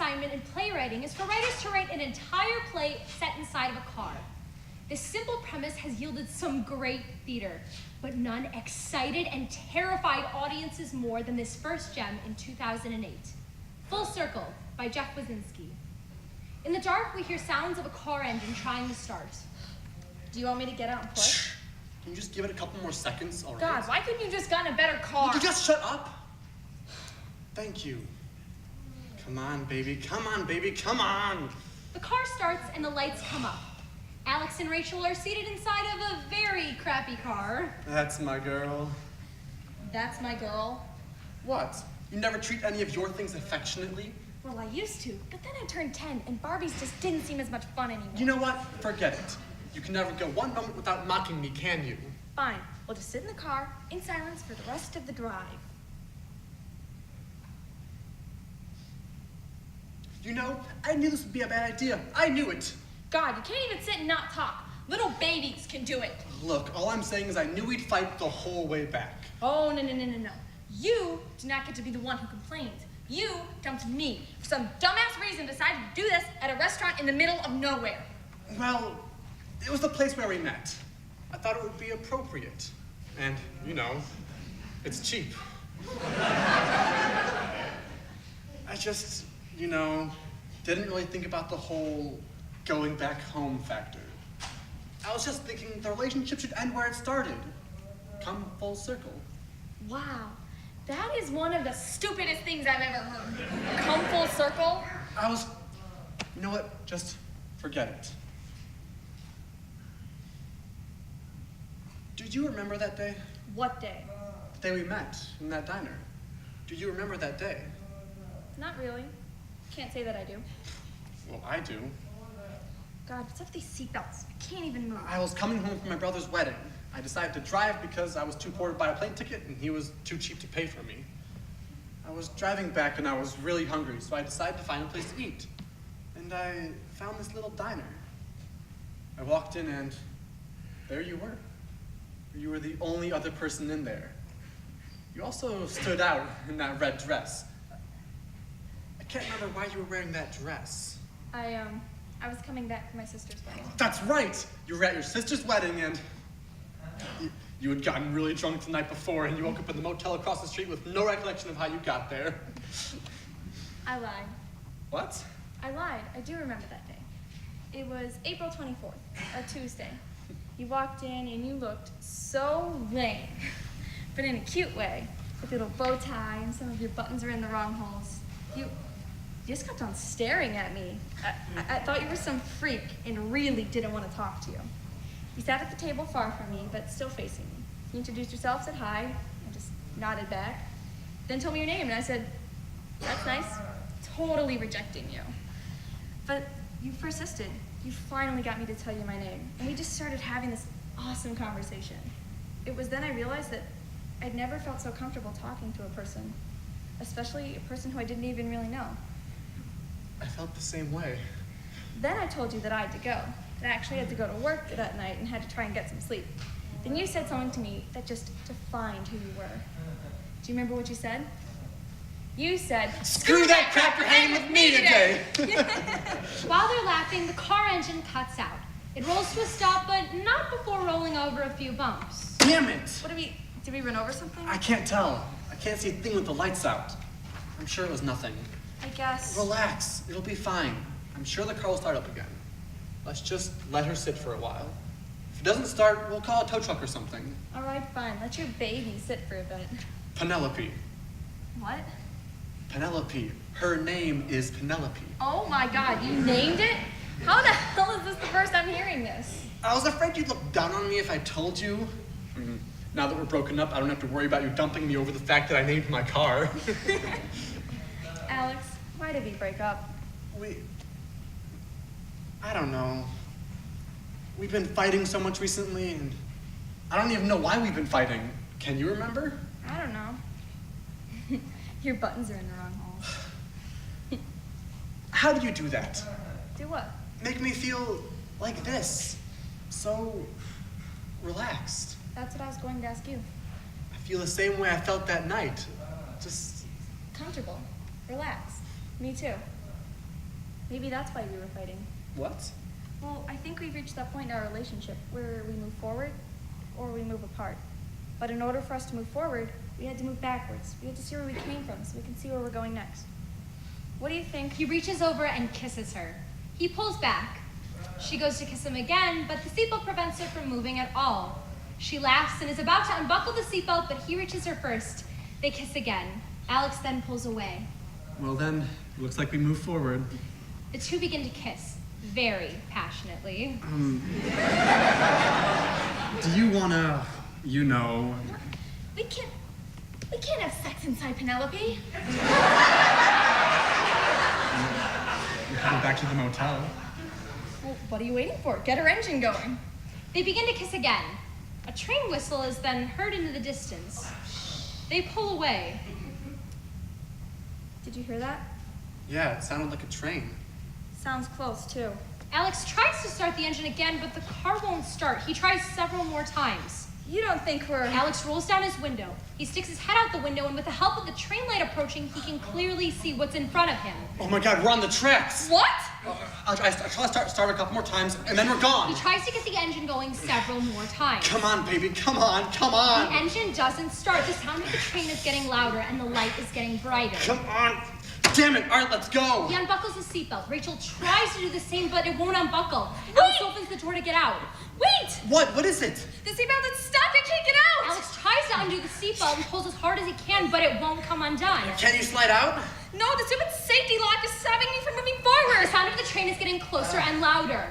assignment in playwriting is for writers to write an entire play set inside of a car. This simple premise has yielded some great theater, but none excited and terrified audiences more than this first gem in 2008. Full Circle by Jeff Wazinski. In the dark, we hear sounds of a car engine trying to start. Do you want me to get out and play? Can you just give it a couple more seconds, all right? God, why couldn't you just gotten a better car? Would you just shut up? Thank you. Come on, baby. Come on, baby. Come on. The car starts and the lights come up. Alex and Rachel are seated inside of a very crappy car. That's my girl. That's my girl. What? You never treat any of your things affectionately? Well, I used to, but then I turned 10 and Barbies just didn't seem as much fun anymore. You know what? Forget it. You can never go one moment without mocking me, can you? Fine. We'll just sit in the car in silence for the rest of the drive. You know, I knew this would be a bad idea. I knew it. God, you can't even sit and not talk. Little babies can do it. Look, all I'm saying is I knew we'd fight the whole way back. Oh, no. You do not get to be the one who complains. You dumped me for some dumbass reason, decided to do this at a restaurant in the middle of nowhere. Well, it was the place where we met. I thought it would be appropriate. And, you know, it's cheap. I just, you know, didn't really think about the whole going back home factor. I was just thinking the relationship should end where it started. Come full circle. Wow, that is one of the stupidest things I've ever heard. Come full circle? You know what? Just forget it. Do you remember that day? What day? The day we met in that diner. Do you remember that day? Not really. Can't say that I do. Well, I do. God, what's up with these seatbelts? I can't even move. I was coming home from my brother's wedding. I decided to drive because I was too poor to buy a plane ticket and he was too cheap to pay for me. I was driving back and I was really hungry, so I decided to find a place to eat. And I found this little diner. I walked in and there you were. You were the only other person in there. You also stood out in that red dress. I can't remember why you were wearing that dress. I was coming back from my sister's wedding. That's right! You were at your sister's wedding and you had gotten really drunk the night before and you woke up in the motel across the street with no recollection of how you got there. I lied. What? I lied. I do remember that day. It was April 24th, a Tuesday. You walked in and you looked so lame, but in a cute way, with a little bow tie and some of your buttons are in the wrong holes. You just kept on staring at me. I thought you were some freak and really didn't want to talk to you. You sat at the table far from me, but still facing me. You introduced yourself, said hi, and just nodded back. Then told me your name, and I said, that's nice. Totally rejecting you. But you persisted. You finally got me to tell you my name. And we just started having this awesome conversation. It was then I realized that I'd never felt so comfortable talking to a person, especially a person who I didn't even really know. I felt the same way. Then I told you that I had to go, that I actually had to go to work that night and had to try and get some sleep. Then you said something to me that just defined who you were. Do you remember what you said? You said, "Screw that crap, you're hanging with me today!" While they're laughing, the car engine cuts out. It rolls to a stop, but not before rolling over a few bumps. Damn it! Did we run over something? I can't tell. I can't see a thing with the lights out. I'm sure it was nothing. I guess. Relax, it'll be fine. I'm sure the car will start up again. Let's just let her sit for a while. If it doesn't start, we'll call a tow truck or something. All right, fine. Let your baby sit for a bit. Penelope. What? Penelope. Her name is Penelope. Oh my God, you named it? How the hell is this the first I'm hearing this? I was afraid you'd look down on me if I told you. Now that we're broken up, I don't have to worry about you dumping me over the fact that I named my car. Alex, why did we break up? I don't know. We've been fighting so much recently, and I don't even know why we've been fighting. Can you remember? I don't know. Your buttons are in the wrong holes. How do you do that? Do what? Make me feel like this. So relaxed. That's what I was going to ask you. I feel the same way I felt that night. Just comfortable. Relaxed. Me too. Maybe that's why we were fighting. What? Well, I think we've reached that point in our relationship where we move forward or we move apart. But in order for us to move forward, we had to move backwards. We had to see where we came from so we can see where we're going next. What do you think? He reaches over and kisses her. He pulls back. She goes to kiss him again, but the seatbelt prevents her from moving at all. She laughs and is about to unbuckle the seatbelt, but he reaches her first. They kiss again. Alex then pulls away. Well then, looks like we move forward. The two begin to kiss, very passionately. Do you wanna, you know... We can't have sex inside Penelope. We're heading back to the motel. Well, what are you waiting for? Get her engine going. They begin to kiss again. A train whistle is then heard into the distance. They pull away. Did you hear that? Yeah, it sounded like a train. Sounds close, too. Alex tries to start the engine again, but the car won't start. He tries several more times. You don't think we're... Alex rolls down his window. He sticks his head out the window, and with the help of the train light approaching, he can clearly see what's in front of him. Oh my God, we're on the tracks! What? I'll try to start a couple more times, and then we're gone. He tries to get the engine going several more times. Come on, baby, come on, come on! The engine doesn't start. The sound of the train is getting louder, and the light is getting brighter. Come on! Damn it! All right, let's go! He unbuckles his seatbelt. Rachel tries to do the same, but it won't unbuckle. Alex opens the door to get out. Wait! What? What is it? The seatbelt is stuck. I can't get out. Alex tries to undo the seatbelt and pulls as hard as he can, but it won't come undone. Can you slide out? No, the stupid safety lock is stopping me from moving The forward. sound of the train is getting closer and louder.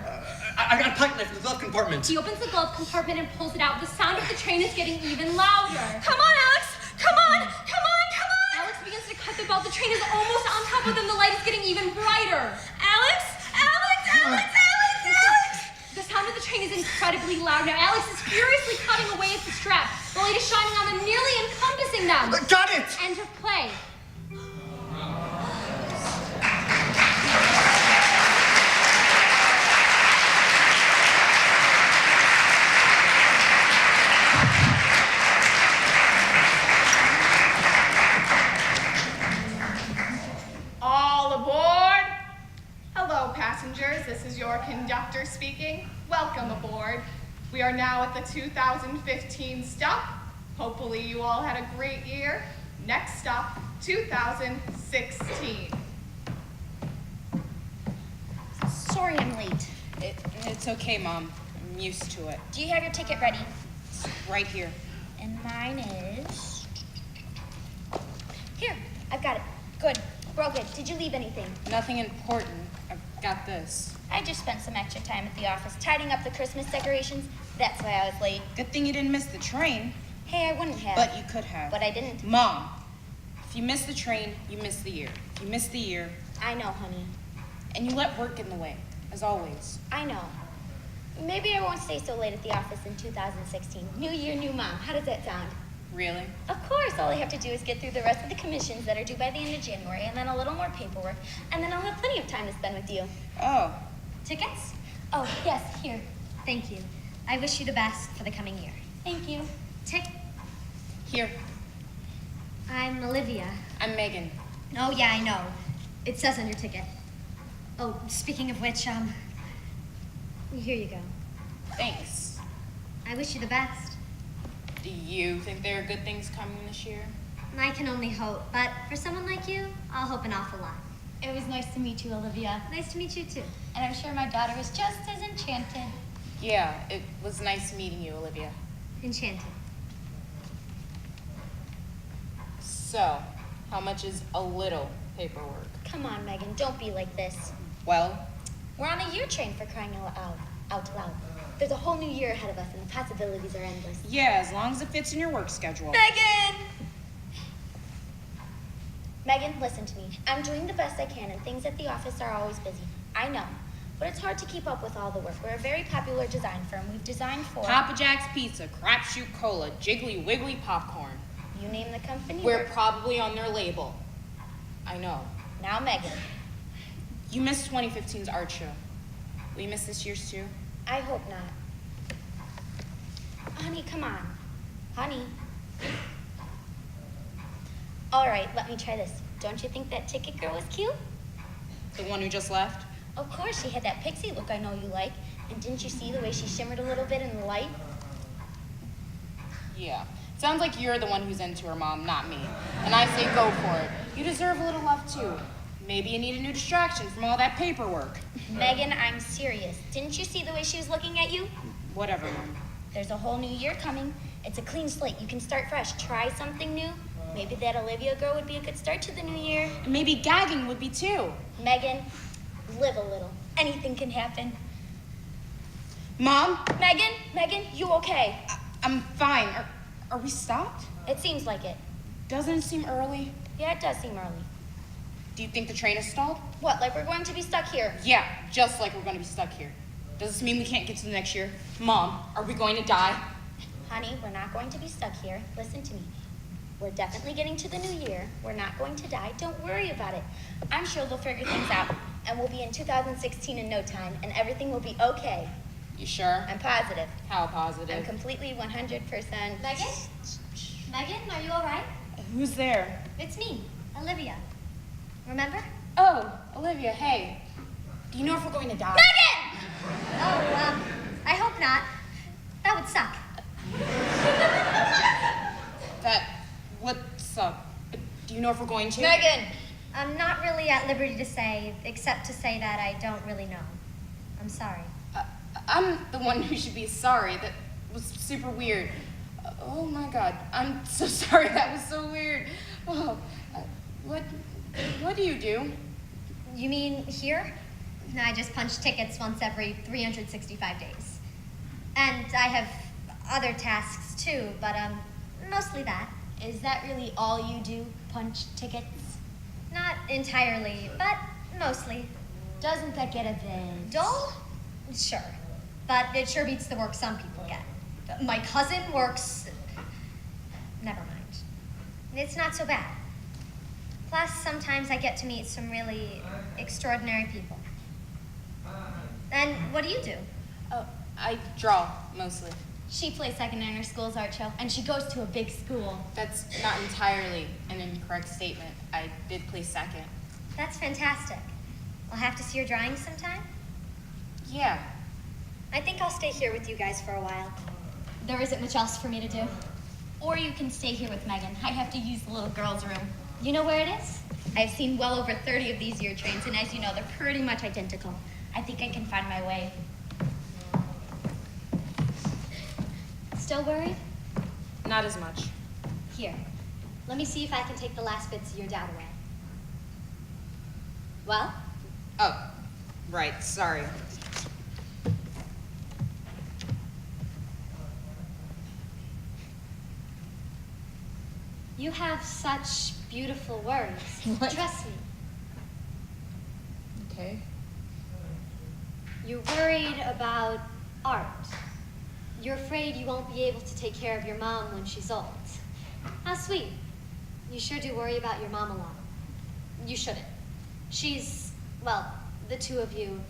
I got a pocket knife in the glove compartment. He opens the glove compartment and pulls it out. The sound of the train is getting even louder. Come on, Alex. Come on. Come on. Come on. Alex begins to cut the belt. The train is almost on top of them. The light is getting even brighter. Alex. Alex. Alex. Alex. Alex. The sound of the train is incredibly loud now. Alex is furiously cutting away at the strap. The light is shining on them, nearly encompassing them. Got it! End of play. All aboard! Hello, passengers. This is your conductor speaking. Welcome aboard. We are now at the 2015 stop. Hopefully you all had a great year. Next stop, 2016. Sorry I'm late. It's okay, Mom. I'm used to it. Do you have your ticket ready? It's right here. And mine is... Here, I've got it. Good. We're all good. Did you leave anything? Nothing important. I've got this. I just spent some extra time at the office tidying up the Christmas decorations. That's why I was late. Good thing you didn't miss the train. Hey, I wouldn't have. But you could have. But I didn't. Mom, if you miss the train, you miss the year. If you miss the year, I know, honey. and you let work in the way, as always. I know. Maybe I won't stay so late at the office in 2016. New year, new mom. How does that sound? Really? Of course, all I have to do is get through the rest of the commissions that are due by the end of January, and then a little more paperwork, and then I'll have plenty of time to spend with you. Oh, Tickets? Oh, yes, here. Thank you. I wish you the best for the coming year. Thank you. here. I'm Olivia. I'm Megan. Oh, yeah, I know. It says on your ticket. Oh, speaking of which, here you go. Thanks. I wish you the best. Do you think there are good things coming this year? I can only hope, but for someone like you, I'll hope an awful lot. It was nice to meet you, Olivia. Nice to meet you, too. And I'm sure my daughter was just as enchanted. Yeah, it was nice meeting you, Olivia. Enchanted. So, how much is a little paperwork? Come on, Megan, don't be like this. Well, We're on a year train for crying out loud. There's a whole new year ahead of us, and the possibilities are endless. yeah, as long as it fits in your work schedule. Megan! Megan, listen to me. I'm doing the best I can, and things at the office are always busy. I know. But it's hard to keep up with all the work. We're a very popular design firm. We've designed for... Papa Jack's Pizza, Crapshoot Cola, Jiggly Wiggly Popcorn. You name the company. We're probably on their label. I know. Now, Megan. You missed 2015's art show. Will you miss this year's too? I hope not. Honey, come on. Honey. All right, let me try this. Don't you think that ticket girl was cute? The one who just left? Of course, she had that pixie look I know you like. And didn't you see the way she shimmered a little bit in the light? Yeah. Sounds like you're the one who's into her, Mom, not me. And I say go for it. You deserve a little love, too. Maybe you need a new distraction from all that paperwork. Megan, I'm serious. Didn't you see the way she was looking at you? Whatever, Mom. There's a whole new year coming. It's a clean slate. You can start fresh. Try something new. Maybe that Olivia girl would be a good start to the new year. And maybe gagging would be, too. Megan, live a little. Anything can happen. Mom? Megan, you okay? I'm fine. Are we stopped? It seems like it. Doesn't it seem early? Yeah, it does seem early. Do you think the train is stalled? What, like we're going to be stuck here? Yeah, just like we're going to be stuck here. Does this mean we can't get to the next year? Mom, are we going to die? Honey, we're not going to be stuck here. Listen to me. We're definitely getting to the new year. We're not going to die. Don't worry about it. I'm sure they'll figure things out. And we'll be in 2016 in no time, and everything will be okay. You sure? I'm positive. How I'm positive? completely 100%. Megan? Megan, are you all right? Who's there? It's me, Olivia. Remember? Oh, Olivia, hey. Do you know if we're going to die? Megan! Oh, I hope not. That would suck. That would suck. But do you know if we're going to? Megan! I'm not really at liberty to say, except to say that I don't really know. I'm sorry. I'm the one who should be sorry. That was super weird. Oh my God, I'm so sorry. That was so weird. Oh, what do you do? You mean here? I just punch tickets once every 365 days. And I have other tasks too, but mostly that. Is that really all you do? Punch tickets? Not entirely, but mostly. Doesn't that get a bit Dull? Sure. But it sure beats the work some people get. My cousin works... Never mind. It's not so bad. Plus, sometimes I get to meet some really extraordinary people. And what do you do? Oh, I draw, mostly. She plays second in her school's art show, and she goes to a big school. That's not entirely an incorrect statement. I did place second. That's fantastic. I'll have to see your drawings sometime. Yeah. I think I'll stay here with you guys for a while. There isn't much else for me to do. Or you can stay here with Megan. I have to use the little girl's room. You know where it is? I've seen well over 30 of these year trains, and as you know, they're pretty much identical. I think I can find my way. Still worried? Not as much. Here. Let me see if I can take the last bits of your doubt away. Well? Oh, right, sorry. You have such beautiful words. What? Trust me. Okay. You're worried about art. You're afraid you won't be able to take care of your mom when she's old. How sweet. You sure do worry about your mom a lot. You shouldn't. She's, well, the two of you,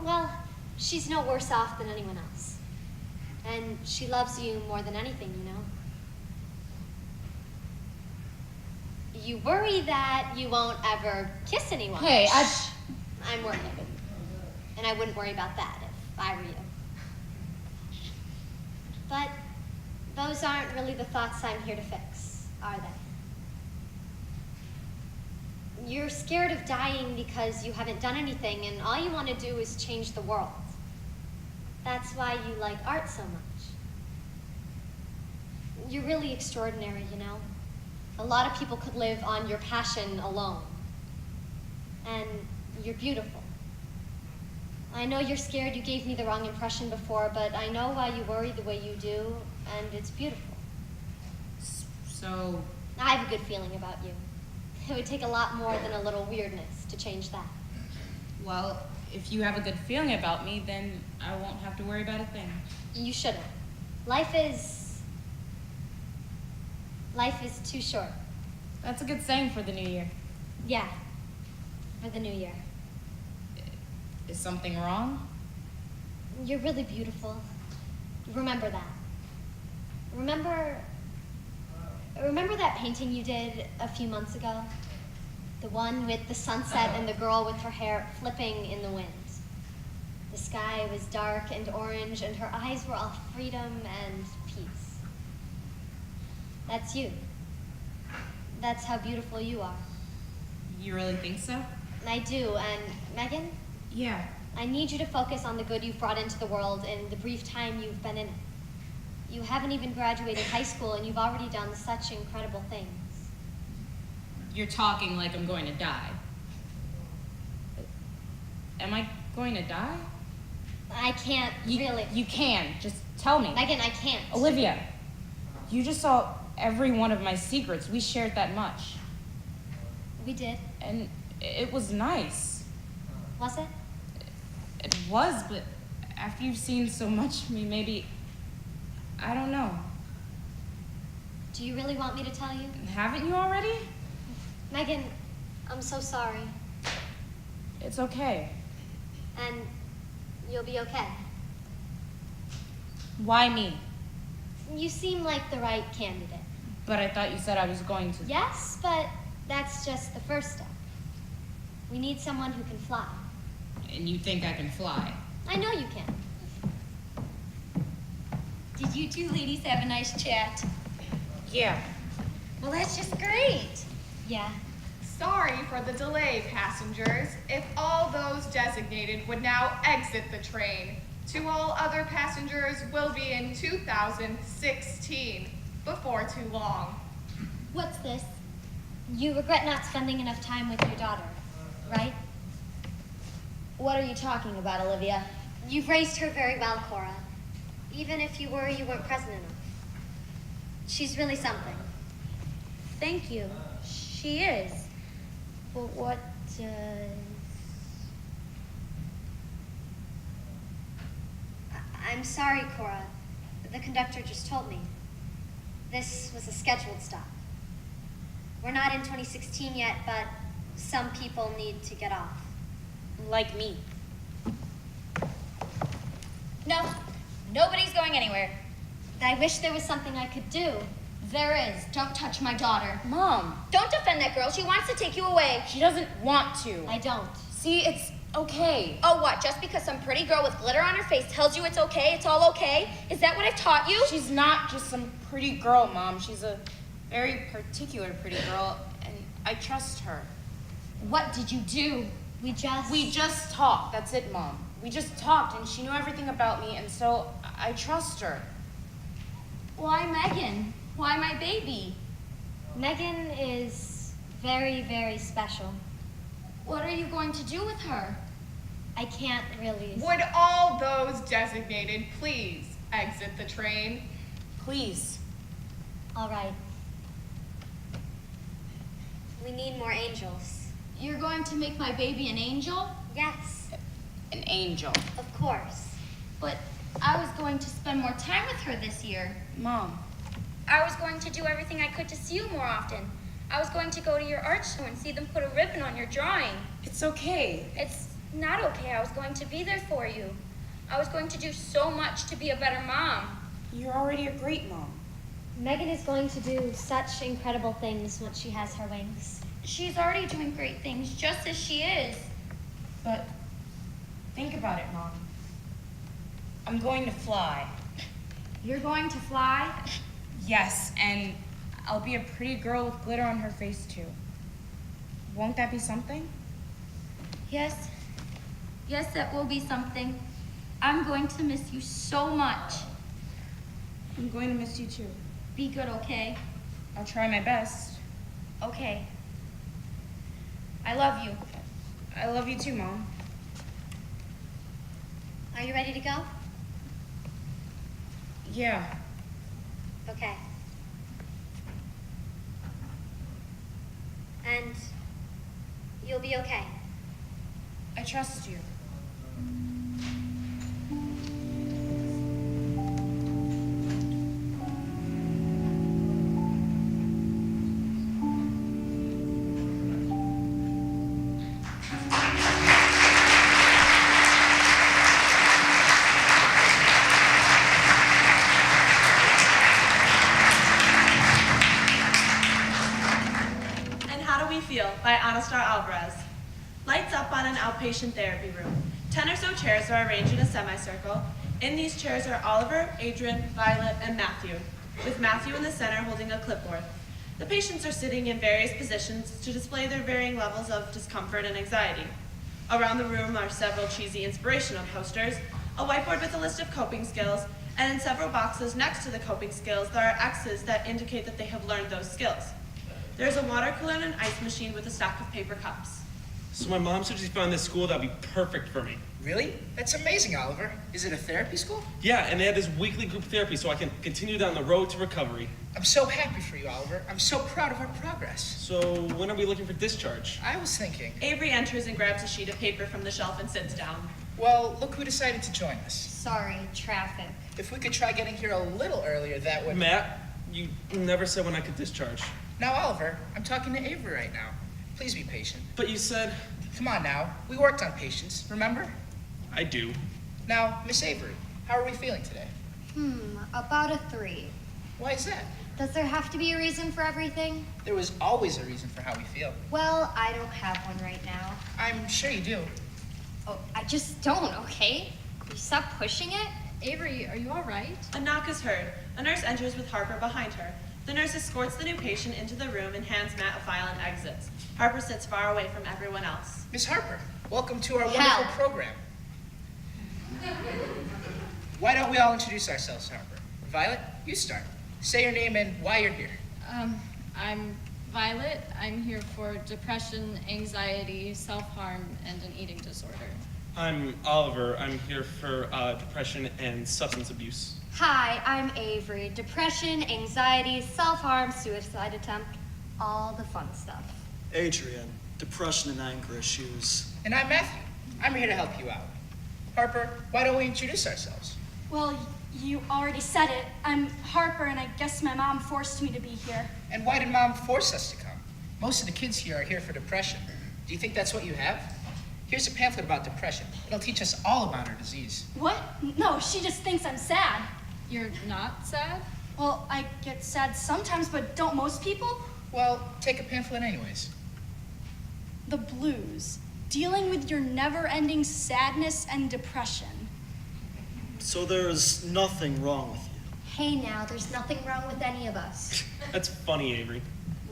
well, she's no worse off than anyone else. And she loves you more than anything, you know. You worry that you won't ever kiss anyone. Hey, I'm worried. And I wouldn't worry about that if I were you. But those aren't really the thoughts I'm here to fix, are they? You're scared of dying because you haven't done anything and all you want to do is change the world. That's why you like art so much. You're really extraordinary, you know? A lot of people could live on your passion alone. And you're beautiful. I know you're scared you gave me the wrong impression before, but I know why you worry the way you do, and it's beautiful. So, I have a good feeling about you. It would take a lot more than a little weirdness to change that. well, if you have a good feeling about me, then I won't have to worry about a thing. You shouldn't. Life is too short. That's a good saying for the new year. Yeah, for the new year. Is something wrong? You're really beautiful. Remember that. Remember that painting you did a few months ago? The one with the sunset and the girl with her hair flipping in the wind. The sky was dark and orange, and her eyes were all freedom and peace. That's you. That's how beautiful you are. You really think so? I do, and Megan, Yeah. I need you to focus on the good you've brought into the world in the brief time you've been in it. You haven't even graduated high school, and you've already done such incredible things. You're talking like I'm going to die. Am I going to die? I can't really. You can. Just tell me. Megan, I can't. Olivia, you just saw every one of my secrets. We shared that much. We did. And it was nice. Was it? It was, but after you've seen so much of me, maybe, I don't know. Do you really want me to tell you? Haven't you already? Megan, I'm so sorry. It's okay. And you'll be okay. Why me? You seem like the right candidate. But I thought you said I was going to. Yes, but that's just the first step. We need someone who can fly. And you think I can fly? I know you can. Did you two ladies have a nice chat? Yeah. Well, that's just great. Yeah. Sorry for the delay, passengers. If all those designated would now exit the train. To all other passengers will be in 2016, before too long. What's this? You regret not spending enough time with your daughter, right? What are you talking about, Olivia? You've raised her very well, Cora. Even if you weren't present enough. She's really something. Thank you. She is. But what does... I'm sorry, Cora. The conductor just told me. This was a scheduled stop. We're not in 2016 yet, but some people need to get off. Like me. No, nobody's going anywhere. I wish there was something I could do. There is. Don't touch my daughter. Mom, Don't defend that girl. She wants to take you away. she doesn't want to. I don't. See, it's okay. Oh, what? Just because some pretty girl with glitter on her face tells you it's okay, it's all okay? Is that what I've taught you? She's not just some pretty girl, Mom. She's a very particular pretty girl, and I trust her. What did you do? We just talked. That's it, Mom. We just talked, and she knew everything about me, and so I trust her. Why Megan? Why my baby? Megan is very, very special. What are you going to do with her? I can't really. Would all those designated please exit the train? Please. All right. We need more angels. You're going to make my baby an angel? Yes, An angel. of course. But I was going to spend more time with her this year. Mom. I was going to do everything I could to see you more often. I was going to go to your art show and see them put a ribbon on your drawing. It's okay. It's not okay. I was going to be there for you. I was going to do so much to be a better mom. You're already a great mom. Megan is going to do such incredible things once she has her wings. She's already doing great things, just as she is. But think about it, Mom. I'm going to fly. You're going to fly? Yes, and I'll be a pretty girl with glitter on her face, too. Won't that be something? Yes. Yes, that will be something. I'm going to miss you so much. I'm going to miss you, too. Be good, okay? I'll try my best. Okay. I love you. I love you, too, Mom. Are you ready to go? Yeah. Okay. And you'll be okay. I trust you. By Battlestar Alvarez. Lights up on an outpatient therapy room. 10 or so chairs are arranged in a semicircle. In these chairs are Oliver, Adrian, Violet, and Matthew, with Matthew in the center holding a clipboard. The patients are sitting in various positions to display their varying levels of discomfort and anxiety. Around the room are several cheesy inspirational posters, a whiteboard with a list of coping skills, and in several boxes next to the coping skills, there are X's that indicate that they have learned those skills. There's a water cooler and an ice machine with a stack of paper cups. So my mom said she found this school that'd be perfect for me. Really? That's amazing, Oliver. Is it a therapy school? Yeah, and they have this weekly group therapy so I can continue down the road to recovery. I'm so happy for you, Oliver. I'm so proud of our progress. So when are we looking for discharge? I was thinking, Avery enters and grabs a sheet of paper from the shelf and sits down. well, look who decided to join us. Sorry, traffic. If we could try getting here a little earlier, that would... Matt, you never said when I could discharge. Now, Oliver, I'm talking to Avery right now. Please be patient. But you said... Come on now. We worked on patience, remember? I do. Now, Miss Avery, how are we feeling today? About a 3. Why is that? Does there have to be a reason for everything? There was always a reason for how we feel. Well, I don't have one right now. I'm sure you do. Oh, I just don't, okay? You stop pushing it? Avery, are you all right? A knock is heard. A nurse enters with Harper behind her. The nurse escorts the new patient into the room and hands Matt a file and exits. Harper sits far away from everyone else. Miss Harper, welcome to our Hell. wonderful program. Why don't we all introduce ourselves, Harper? Violet, you start. Say your name and why you're here. I'm Violet. I'm here for depression, anxiety, self-harm, and an eating disorder. I'm Oliver. I'm here for depression and substance abuse. Hi, I'm Avery. Depression, anxiety, self-harm, suicide attempt, all the fun stuff. Adrian, depression and anger issues. And I'm Matthew. I'm here to help you out. Harper, why don't we introduce ourselves? Well, you already said it. I'm Harper, and I guess my mom forced me to be here. And why did Mom force us to come? Most of the kids here are here for depression. Do you think that's what you have? Here's a pamphlet about depression. It'll teach us all about our disease. What? No, she just thinks I'm sad. You're not sad? Well, I get sad sometimes, but don't most people? Well, take a pamphlet anyways. The blues. Dealing with your never-ending sadness and depression. So there's nothing wrong with you. Hey now, there's nothing wrong with any of us. That's funny, Avery.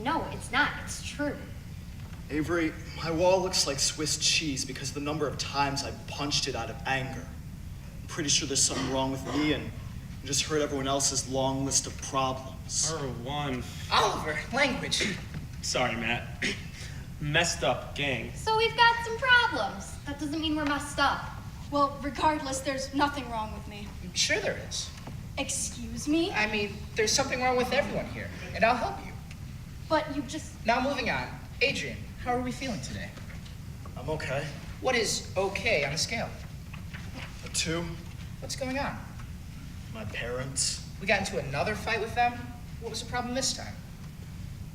No, it's not. It's true. Avery, my wall looks like Swiss cheese because of the number of times I punched it out of anger. I'm pretty sure there's something wrong with me and I just heard everyone else's long list of problems. R1. Oliver, language. Sorry, Matt. Messed up gang. So we've got some problems. That doesn't mean we're messed up. Well, regardless, there's nothing wrong with me. I'm sure there is. Excuse me? I mean, there's something wrong with everyone here, and I'll help you. But you just... Now moving on. Adrian, how are we feeling today? I'm okay. What is okay on a scale? A 2, What's going on? my parents. We got into another fight with them? What was the problem this time?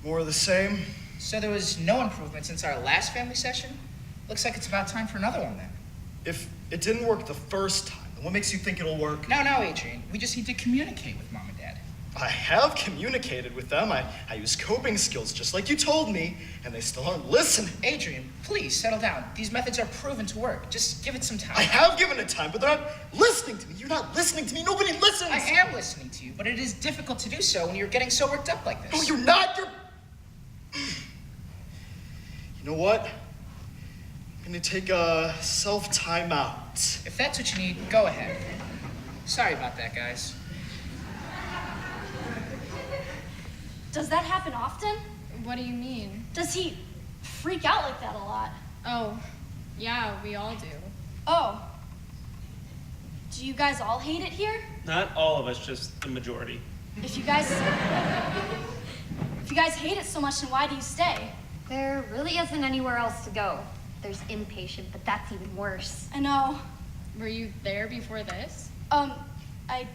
More of the same. So there was no improvement since our last family session? Looks like it's about time for another one then. If it didn't work the first time, then what makes you think it'll work? No, Adrian. We just need to communicate with Mom and Dad. I have communicated with them. I use coping skills just like you told me, and they still aren't listening. Adrian, please settle down. These methods are proven to work. Just give it some time. I have given it time, but they're not listening to me. You're not listening to me. Nobody listens. I am listening to you, but it is difficult to do so when you're getting so worked up like this. No, you're not. You're... You know what? I'm gonna take a self-timeout. If that's what you need, go ahead. Sorry about that, guys. Does that happen often? What do you mean? Does he freak out like that a lot? Oh, yeah, we all do. Oh. Do you guys all hate it here? Not all of us, just the majority. If you guys hate it so much, then why do you stay? There really isn't anywhere else to go. There's inpatient, but that's even worse. I know. Were you there before this? I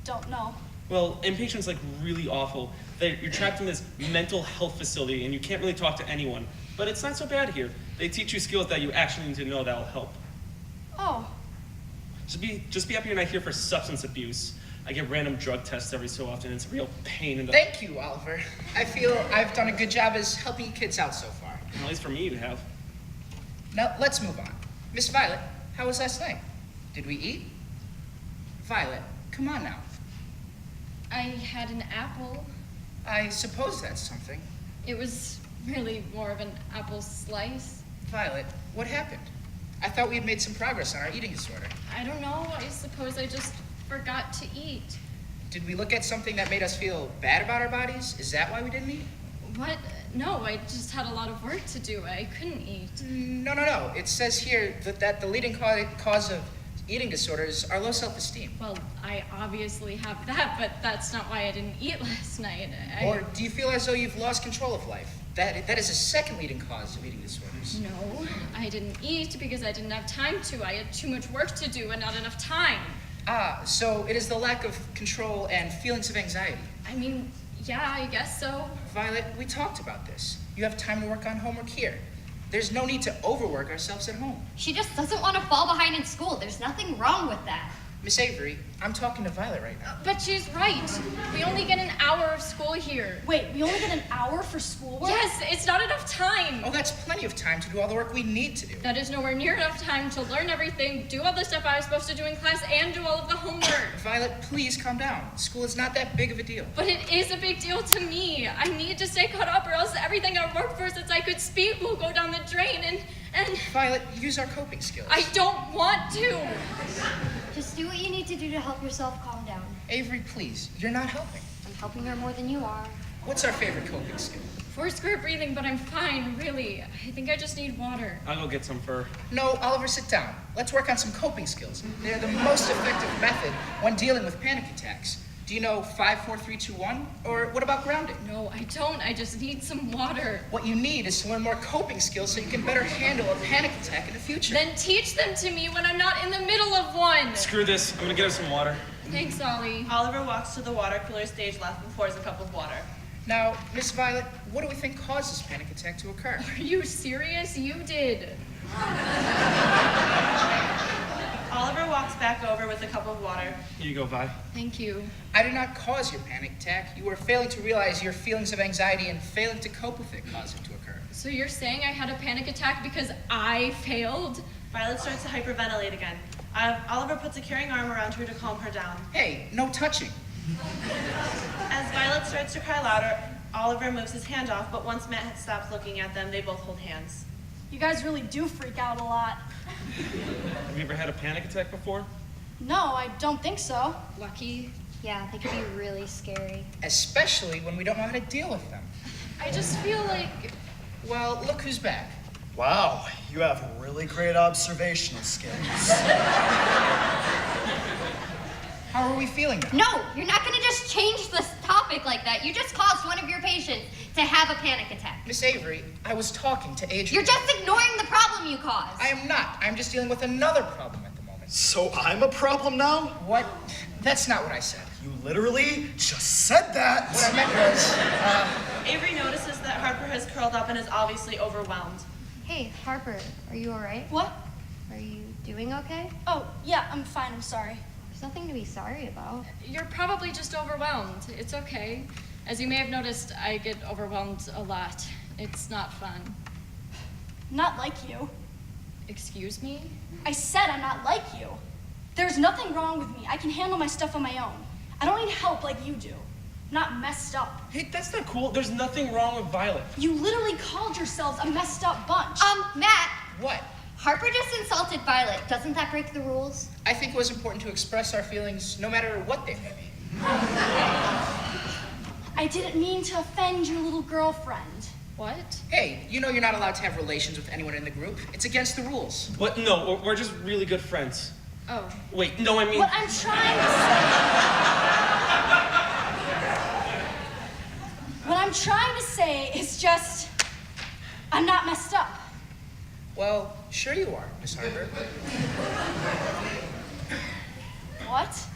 don't know. Well, inpatient's like really awful. You're trapped in this mental health facility and you can't really talk to anyone. But it's not so bad here. They teach you skills that you actually need to know that'll help. Oh. Just be happy you're not here for substance abuse. I get random drug tests every so often. It's a real pain in the... Thank you, Oliver. I feel I've done a good job as helping kids out so far. At least for me, you have. Now, let's move on. Miss Violet, how was last night? Did we eat? Violet, come on now. I had an apple. I suppose that's something. It was really more of an apple slice. Violet, what happened? I thought we had made some progress on our eating disorder. I don't know. I suppose I just forgot to eat. Did we look at something that made us feel bad about our bodies? Is that why we didn't eat? What? No, I just had a lot of work to do. I couldn't eat. No. It says here that the leading cause of eating disorders are low self-esteem. Well, I obviously have that, but that's not why I didn't eat last night. Or do you feel as though you've lost control of life? That is a second leading cause of eating disorders. No, I didn't eat because I didn't have time to. I had too much work to do and not enough time. So it is the lack of control and feelings of anxiety. I mean, yeah, I guess so. Violet, we talked about this. You have time to work on homework here. There's no need to overwork ourselves at home. She just doesn't want to fall behind in school. There's nothing wrong with that. Miss Avery, I'm talking to Violet right now. But she's right. We only get an hour of school here. Wait, we only get an hour for schoolwork? Yes, it's not enough time. Oh, that's plenty of time to do all the work we need to do. That is nowhere near enough time to learn everything, do all the stuff I was supposed to do in class, and do all of the homework. Violet, please calm down. School is not that big of a deal. But it is a big deal to me. I need to stay caught up or else everything I worked for since I could speak will go down the drain and... Violet, use our coping skills. I don't want to. Just do what you need to do to help yourself calm down. Avery, please, you're not helping. I'm helping her more than you are. What's our favorite coping skill? Four-square breathing, but I'm fine, really. I think I just need water. I'll go get some fur. No, Oliver, sit down. Let's work on some coping skills. They're the most effective method when dealing with panic attacks. Do you know 5, 4, 3, 2, 1? Or what about grounding? No, I don't. I just need some water. What you need is to learn more coping skills so you can better handle a panic attack in the future. Then teach them to me when I'm not in the middle of one. Screw this. I'm gonna get us some water. Thanks, Ollie. Oliver walks to the water cooler stage left and pours a cup of water. Now, Miss Violet, what do we think caused this panic attack to occur? Are you serious? You did. Oliver walks back over with a cup of water. Here you go, Vi. Thank you. I did not cause your panic attack. You were failing to realize your feelings of anxiety and failing to cope with it caused it to occur. So you're saying I had a panic attack because I failed? Violet starts to hyperventilate again. Oliver puts a caring arm around her to calm her down. Hey, no touching. As Violet starts to cry louder, Oliver moves his hand off, but once Matt stops looking at them, they both hold hands. You guys really do freak out a lot. Have you ever had a panic attack before? No, I don't think so. Lucky. Yeah, they could be really scary. Especially when we don't know how to deal with them. I just feel like... Well, look who's back. Wow, you have really great observational skills. How are we feeling now? No, you're not gonna just change this topic like that. You just caused one of your patients to have a panic attack. Miss Avery, I was talking to Adrian. You're just ignoring the problem you caused. I am not. I'm just dealing with another problem at the moment. So I'm a problem now? What? That's not what I said. You literally just said that. What I meant was, Avery notices that Harper has curled up and is obviously overwhelmed. Hey, Harper, are you all right? What? Are you doing okay? Oh, yeah, I'm fine. I'm sorry. There's nothing to be sorry about. You're probably just overwhelmed. It's okay. As you may have noticed, I get overwhelmed a lot. It's not fun. Not like you. Excuse me? I said I'm not like you. There's nothing wrong with me. I can handle my stuff on my own. I don't need help like you do. I'm not messed up. Hey, that's not cool. There's nothing wrong with Violet. You literally called yourselves a messed up bunch. Matt! what? Harper just insulted Violet. Doesn't that break the rules? I think it was important to express our feelings no matter what they may be. I didn't mean to offend your little girlfriend. What? Hey, you know you're not allowed to have relations with anyone in the group. It's against the rules. What? No, we're just really good friends. Oh. Wait, no, I mean... What I'm trying to say... What I'm trying to say is just... I'm not messed up. Well, sure you are, Miss Harper. What?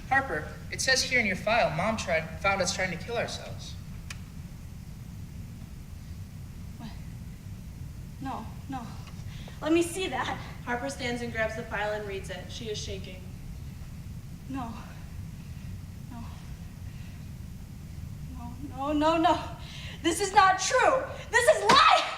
Harper, it says here in your file, Mom found us trying to kill ourselves. What? No. Let me see that. Harper stands and grabs the file and reads it. She is shaking. No. This is not true. This is life.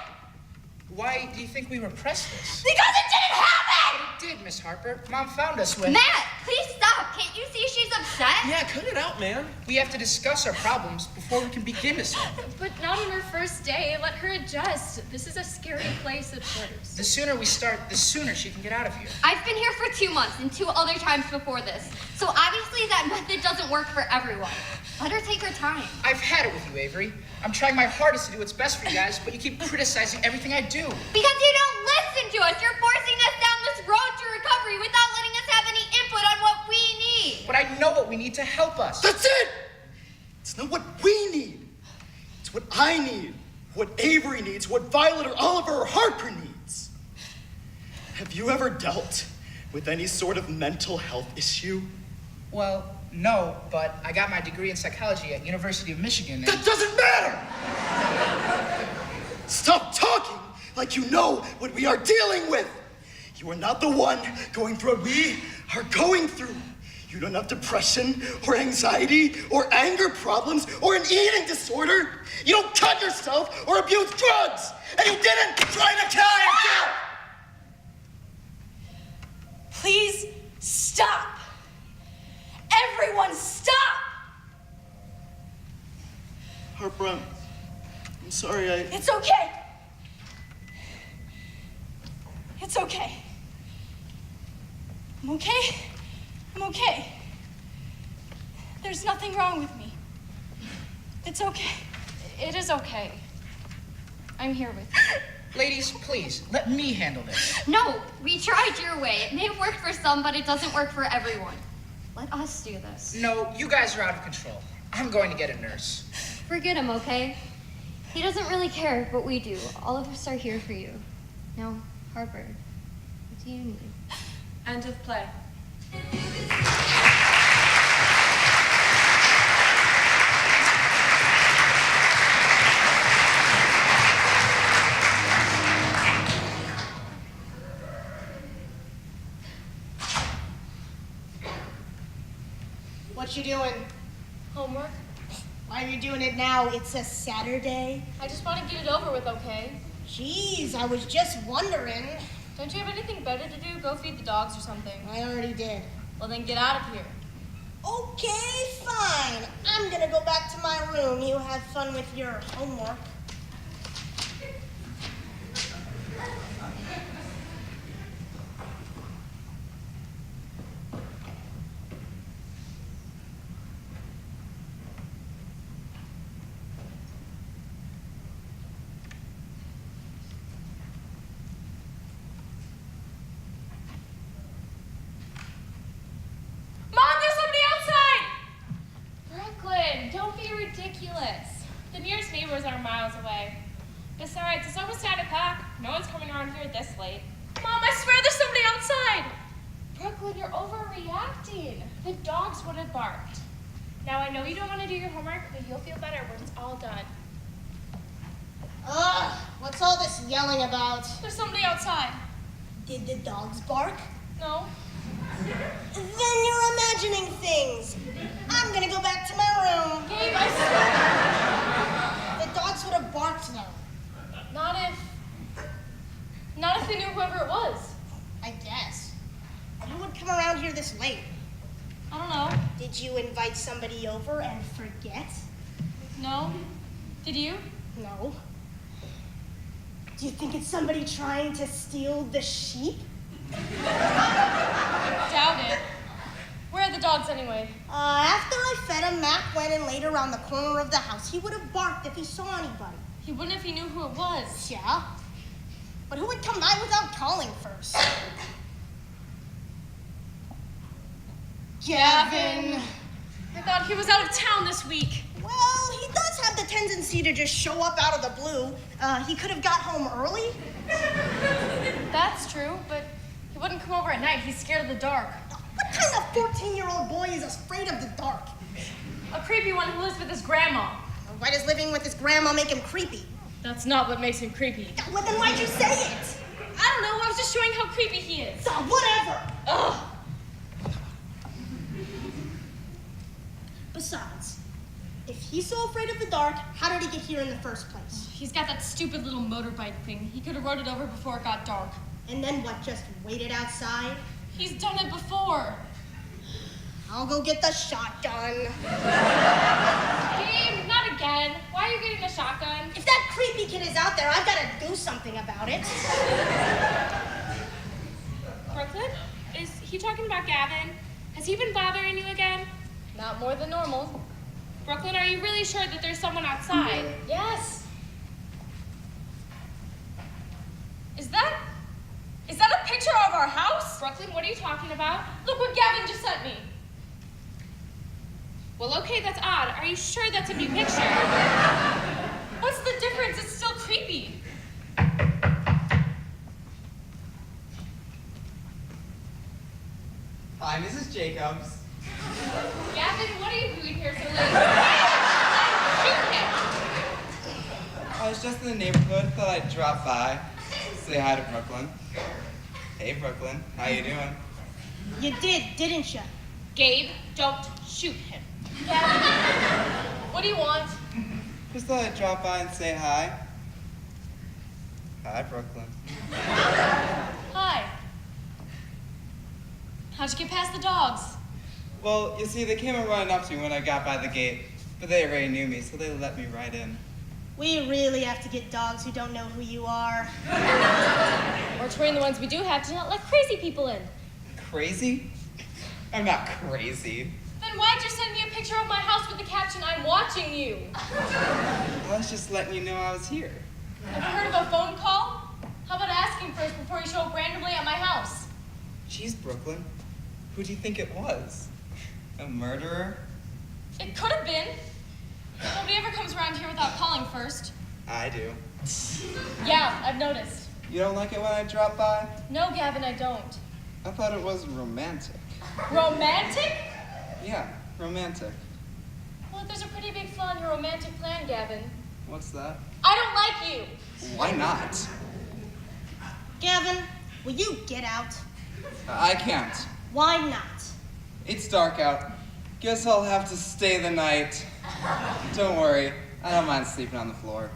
Why do you think we repressed this? Because it didn't happen! It did, Miss Harper. Mom found us when... Matt, please stop. Can't you see she's upset? Yeah, cut it out, man. We have to discuss our problems before we can begin to solve them. But not on her first day. Let her adjust. This is a scary place at first. The sooner we start, the sooner she can get out of here. I've been here for 2 months and 2 other times before this. So obviously that method doesn't work for everyone. Let her take her time. I've had it with you, Avery. I'm trying my hardest to do what's best for you guys, but you keep criticizing everything I do. Because you don't listen to us. You're forcing us down this road to recovery without letting us have any input on what we need. But I know what we need to help us. That's it! It's not what we need. It's what I need, what Avery needs, what Violet or Oliver or Harper needs. Have you ever dealt with any sort of mental health issue? Well, no, but I got my degree in psychology at University of Michigan. That doesn't matter! Stop talking like you know what we are dealing with. You are not the one going through what we are going through. You don't have depression or anxiety or anger problems or an eating disorder. You don't cut yourself or abuse drugs. And you didn't try to kill yourself! Please stop. Everyone stop! Harper, I'm sorry, It's okay. It's okay. I'm okay. I'm okay. There's nothing wrong with me. It's okay. It is okay. I'm here with you. Ladies, please, let me handle this. No, we tried your way. It may have worked for some, but it doesn't work for everyone. Let us do this. No, you guys are out of control. I'm going to get a nurse. Forget him, okay? He doesn't really care, but we do. All of us are here for you. Now, Harper, what do you need? End of play. What you doing? Homework? Why are you doing it now? It's a Saturday. I just want to get it over with, okay? Jeez, I was just wondering. Don't you have anything better to do? Go feed the dogs or something. I already did. Well, then get out of here. Okay, fine. I'm gonna go back to my room. You have fun with your homework. Mom, there's somebody outside! Brooklyn, don't be ridiculous. The nearest neighbors are miles away. Besides, it's almost 9 o'clock. No one's coming around here this late. Mom, I swear there's somebody outside! Brooklyn, you're overreacting. The dogs would have barked. Now, I know you don't want to do your homework, but you'll feel better when it's all done. Ugh, what's all this yelling about? There's somebody outside. Did the dogs bark? No? Then you're imagining things. I'm gonna go back to my room. Gabe, I swear. The dogs would have barked though. Not if they knew whoever it was. I guess. Who would come around here this late? I don't know. Did you invite somebody over and forget? No? Did you? No. Do you think it's somebody trying to steal the sheep? Doubt it. Where are the dogs anyway? After I fed him, Mac went and laid around the corner of the house. He would have barked if he saw anybody. He wouldn't if he knew who it was. Yeah? But who would come by without calling first? Gavin! I thought he was out of town this week. Well, he does have the tendency to just show up out of the blue. He could have got home early. That's true, but he wouldn't come over at night. He's scared of the dark. What kind of 14-year-old boy is afraid of the dark? A creepy one who lives with his grandma. Why does living with his grandma make him creepy? That's not what makes him creepy. Well, then why'd you say it? I don't know. I was just showing how creepy he is. Whatever. Ugh. Besides, If he's so afraid of the dark, how did he get here in the first place? He's got that stupid little motorbike thing. He could have rode it over before it got dark. And then what, just waited outside? He's done it before. I'll go get the shotgun. Gabe, not again. Why are you getting the shotgun? If that creepy kid is out there, I've got to do something about it. Brooklyn? Is he talking about Gavin? Has he been bothering you again? Not more than normal. Brooklyn, are you really sure that there's someone outside? Yes. Is that a picture of our house? Brooklyn, what are you talking about? Look what Gavin just sent me. Well, okay, that's odd. Are you sure that's a new picture? What's the difference? It's still creepy. Hi, Mrs. Jacobs. Gavin, what are you doing here so late? Shoot him! I was just in the neighborhood, thought I'd drop by, say hi to Brooklyn. Hey, Brooklyn, how you doing? You did, didn't you? Gabe, don't shoot him. Gavin, what do you want? Just thought I'd drop by and say hi. Hi, Brooklyn. Hi. How'd you get past the dogs? Well, you see, they came running up to me when I got by the gate, but they already knew me, so they let me right in. We really have to get dogs who don't know who you are. Or train the ones we do have to not let crazy people in. Crazy? I'm not crazy. Then why'd you send me a picture of my house with the caption, "I'm watching you"? I was just letting you know I was here. Ever heard of a phone call? How about asking first before you show up randomly at my house? Jeez, Brooklyn, who do you think it was? A murderer? It could have been. Nobody ever comes around here without calling first. I do. Yeah, I've noticed. You don't like it when I drop by? No, Gavin, I don't. I thought it was romantic. Romantic? Yeah, romantic. Well, there's a pretty big flaw in your romantic plan, Gavin. What's that? I don't like you. Why not? Gavin, will you get out? I can't. Why not? It's dark out. Guess I'll have to stay the night. Don't worry, I don't mind sleeping on the floor.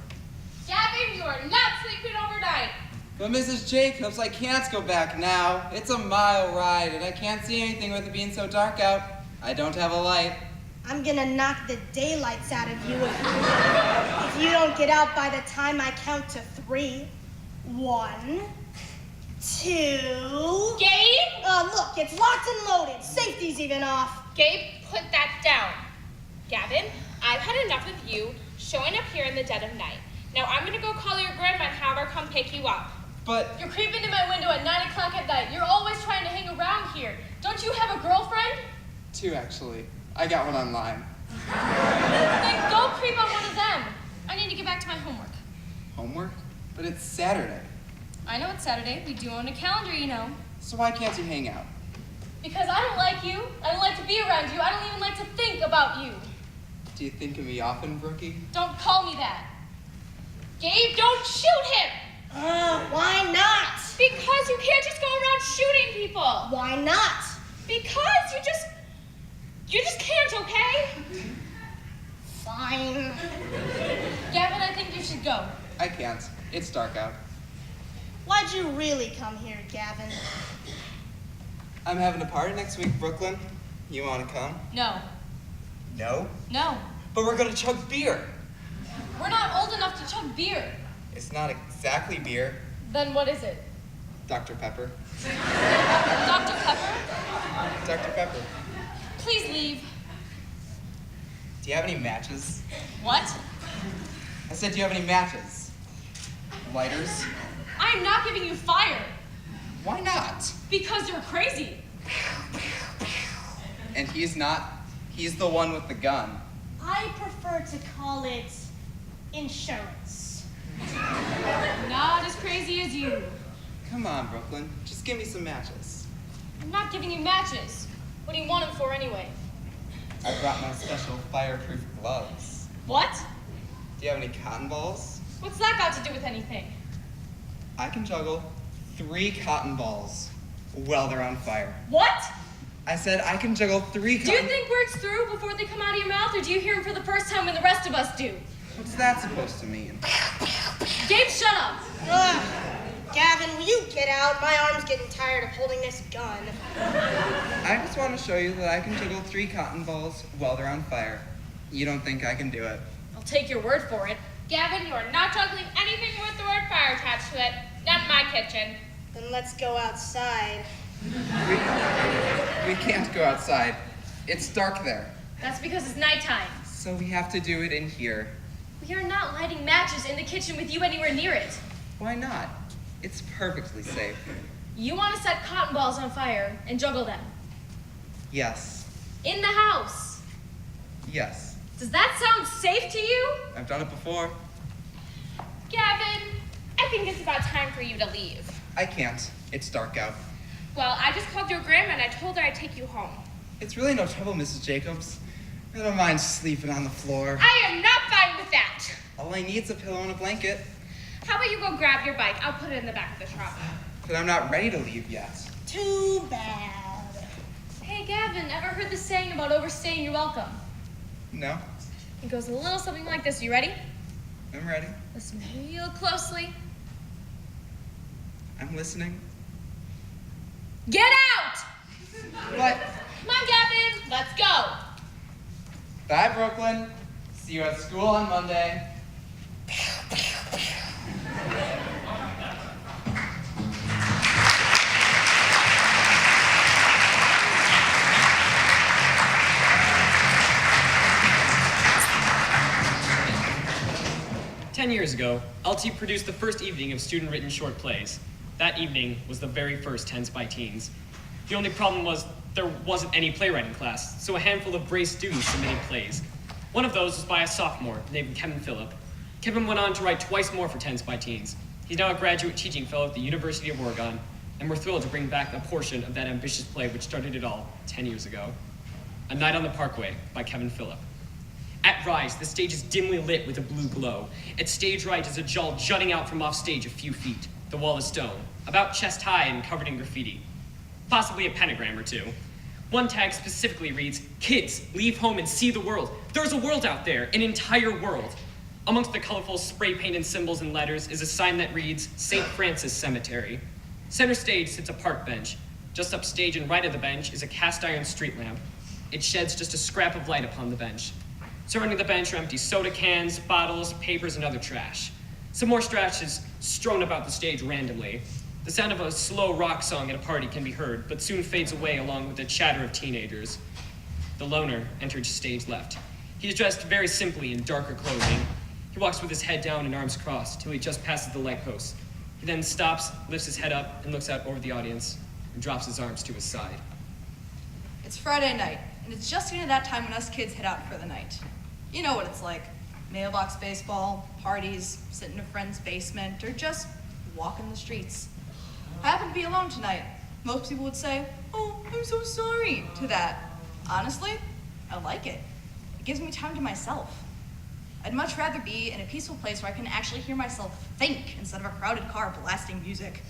Gavin, you are not sleeping overnight. But Mrs. Jacobs, I can't go back now. It's a mile ride, and I can't see anything with it being so dark out. I don't have a light. I'm gonna knock the daylights out of you if you don't get out by the time I count to 3. 1, 2... Gabe? Look, it's locked and loaded. Safety's even off. Gabe, put that down. Gavin, I've had enough of you showing up here in the dead of night. Now I'm gonna go call your grandma and have her come pick you up. But... You're creeping in my window at 9 o'clock at night. You're always trying to hang around here. Don't you have a girlfriend? 2, actually. I got one online. Then go creep on one of them. I need to get back to my homework. Homework? But it's Saturday. I know it's Saturday. We do own a calendar, you know. So why can't you hang out? Because I don't like you. I don't like to be around you. I don't even like to think about you. Do you think of me often, Brookie? Don't call me that. Gabe, don't shoot him! Why not? Because you can't just go around shooting people. Why not? Because you just can't, okay? Fine. Gavin, I think you should go. I can't. It's dark out. Why'd you really come here, Gavin? I'm having a party next week, Brooklyn. You want to come? No. No? No. But we're gonna chug beer. We're not old enough to chug beer. It's not exactly beer. Then what is it? Dr. Pepper. Dr. Pepper? Dr. Pepper. Please leave. Do you have any matches? What? I said, do you have any matches? Lighters? I am not giving you fire. Why not? Because you're crazy. And he's not. He's the one with the gun. I prefer to call it insurance. Not as crazy as you. Come on, Brooklyn. Just give me some matches. I'm not giving you matches. What do you want them for anyway? I brought my special fireproof gloves. What? Do you have any cotton balls? What's that got to do with anything? I can juggle 3 cotton balls while they're on fire. What? I said I can juggle 3 Do you think words through before they come out of your mouth, or do you hear them for the first time when the rest of us do? What's that supposed to mean? Gabe, shut up! Ugh. Gavin, will you get out? My arm's getting tired of holding this gun. I just want to show you that I can juggle 3 cotton balls while they're on fire. You don't think I can do it? I'll take your word for it. Gavin, you are not juggling anything with the word fire attached to it. Not in my kitchen. Then let's go outside. We can't go outside. It's dark there. That's because it's nighttime. So we have to do it in here. We are not lighting matches in the kitchen with you anywhere near it. Why not? It's perfectly safe. You want to set cotton balls on fire and juggle them. Yes. In the house. Yes. Does that sound safe to you? I've done it before. Gavin, I think it's about time for you to leave. I can't. It's dark out. Well, I just called your grandma and I told her I'd take you home. It's really no trouble, Mrs. Jacobs. I don't mind sleeping on the floor. I am not fine with that. All I need is a pillow and a blanket. How about you go grab your bike? I'll put it in the back of the truck. But I'm not ready to leave yet. Too bad. Hey, Gavin, ever heard the saying about overstaying your welcome? No? It goes a little something like this. You ready? I'm ready. Listen real closely. I'm listening. Get out! What? Come on, Gavin, let's go. Bye, Brooklyn. See you at school on Monday. 10 years ago, LT produced the first evening of student-written short plays. That evening was the very first Tens by Teens. The only problem was there wasn't any playwriting class, so a handful of brave students submitted plays. One of those was by a sophomore named Kevin Phillip. Kevin went on to write twice more for Tens by Teens. He's now a graduate teaching fellow at the University of Oregon, and we're thrilled to bring back a portion of that ambitious play which started it all 10 years ago. A Night on the Parkway by Kevin Phillip. At Rise, the stage is dimly lit with a blue glow. At stage right is a jaw jutting out from off stage a few feet. The wall is stone, about chest high and covered in graffiti. Possibly a pentagram or two. One tag specifically reads, "Kids, leave home and see the world. There's a world out there, an entire world." Amongst the colorful spray painted symbols and letters is a sign that reads, "St. Francis Cemetery." Center stage sits a park bench. Just upstage and right of the bench is a cast iron street lamp. It sheds just a scrap of light upon the bench. Surrounding the bench are empty soda cans, bottles, papers, and other trash. Some more trash is strewn about the stage randomly. The sound of a slow rock song at a party can be heard, but soon fades away along with the chatter of teenagers. The loner entered stage left. He is dressed very simply in darker clothing. He walks with his head down and arms crossed till he just passes the light post. He then stops, lifts his head up, and looks out over the audience, and drops his arms to his side. It's Friday night, and it's just getting to that time when us kids head out for the night. You know what it's like. Mailbox baseball, parties, sit in a friend's basement, or just walking the streets. I happen to be alone tonight. Most people would say, "Oh, I'm so sorry," to that. Honestly, I like it. It gives me time to myself. I'd much rather be in a peaceful place where I can actually hear myself think instead of a crowded car blasting music.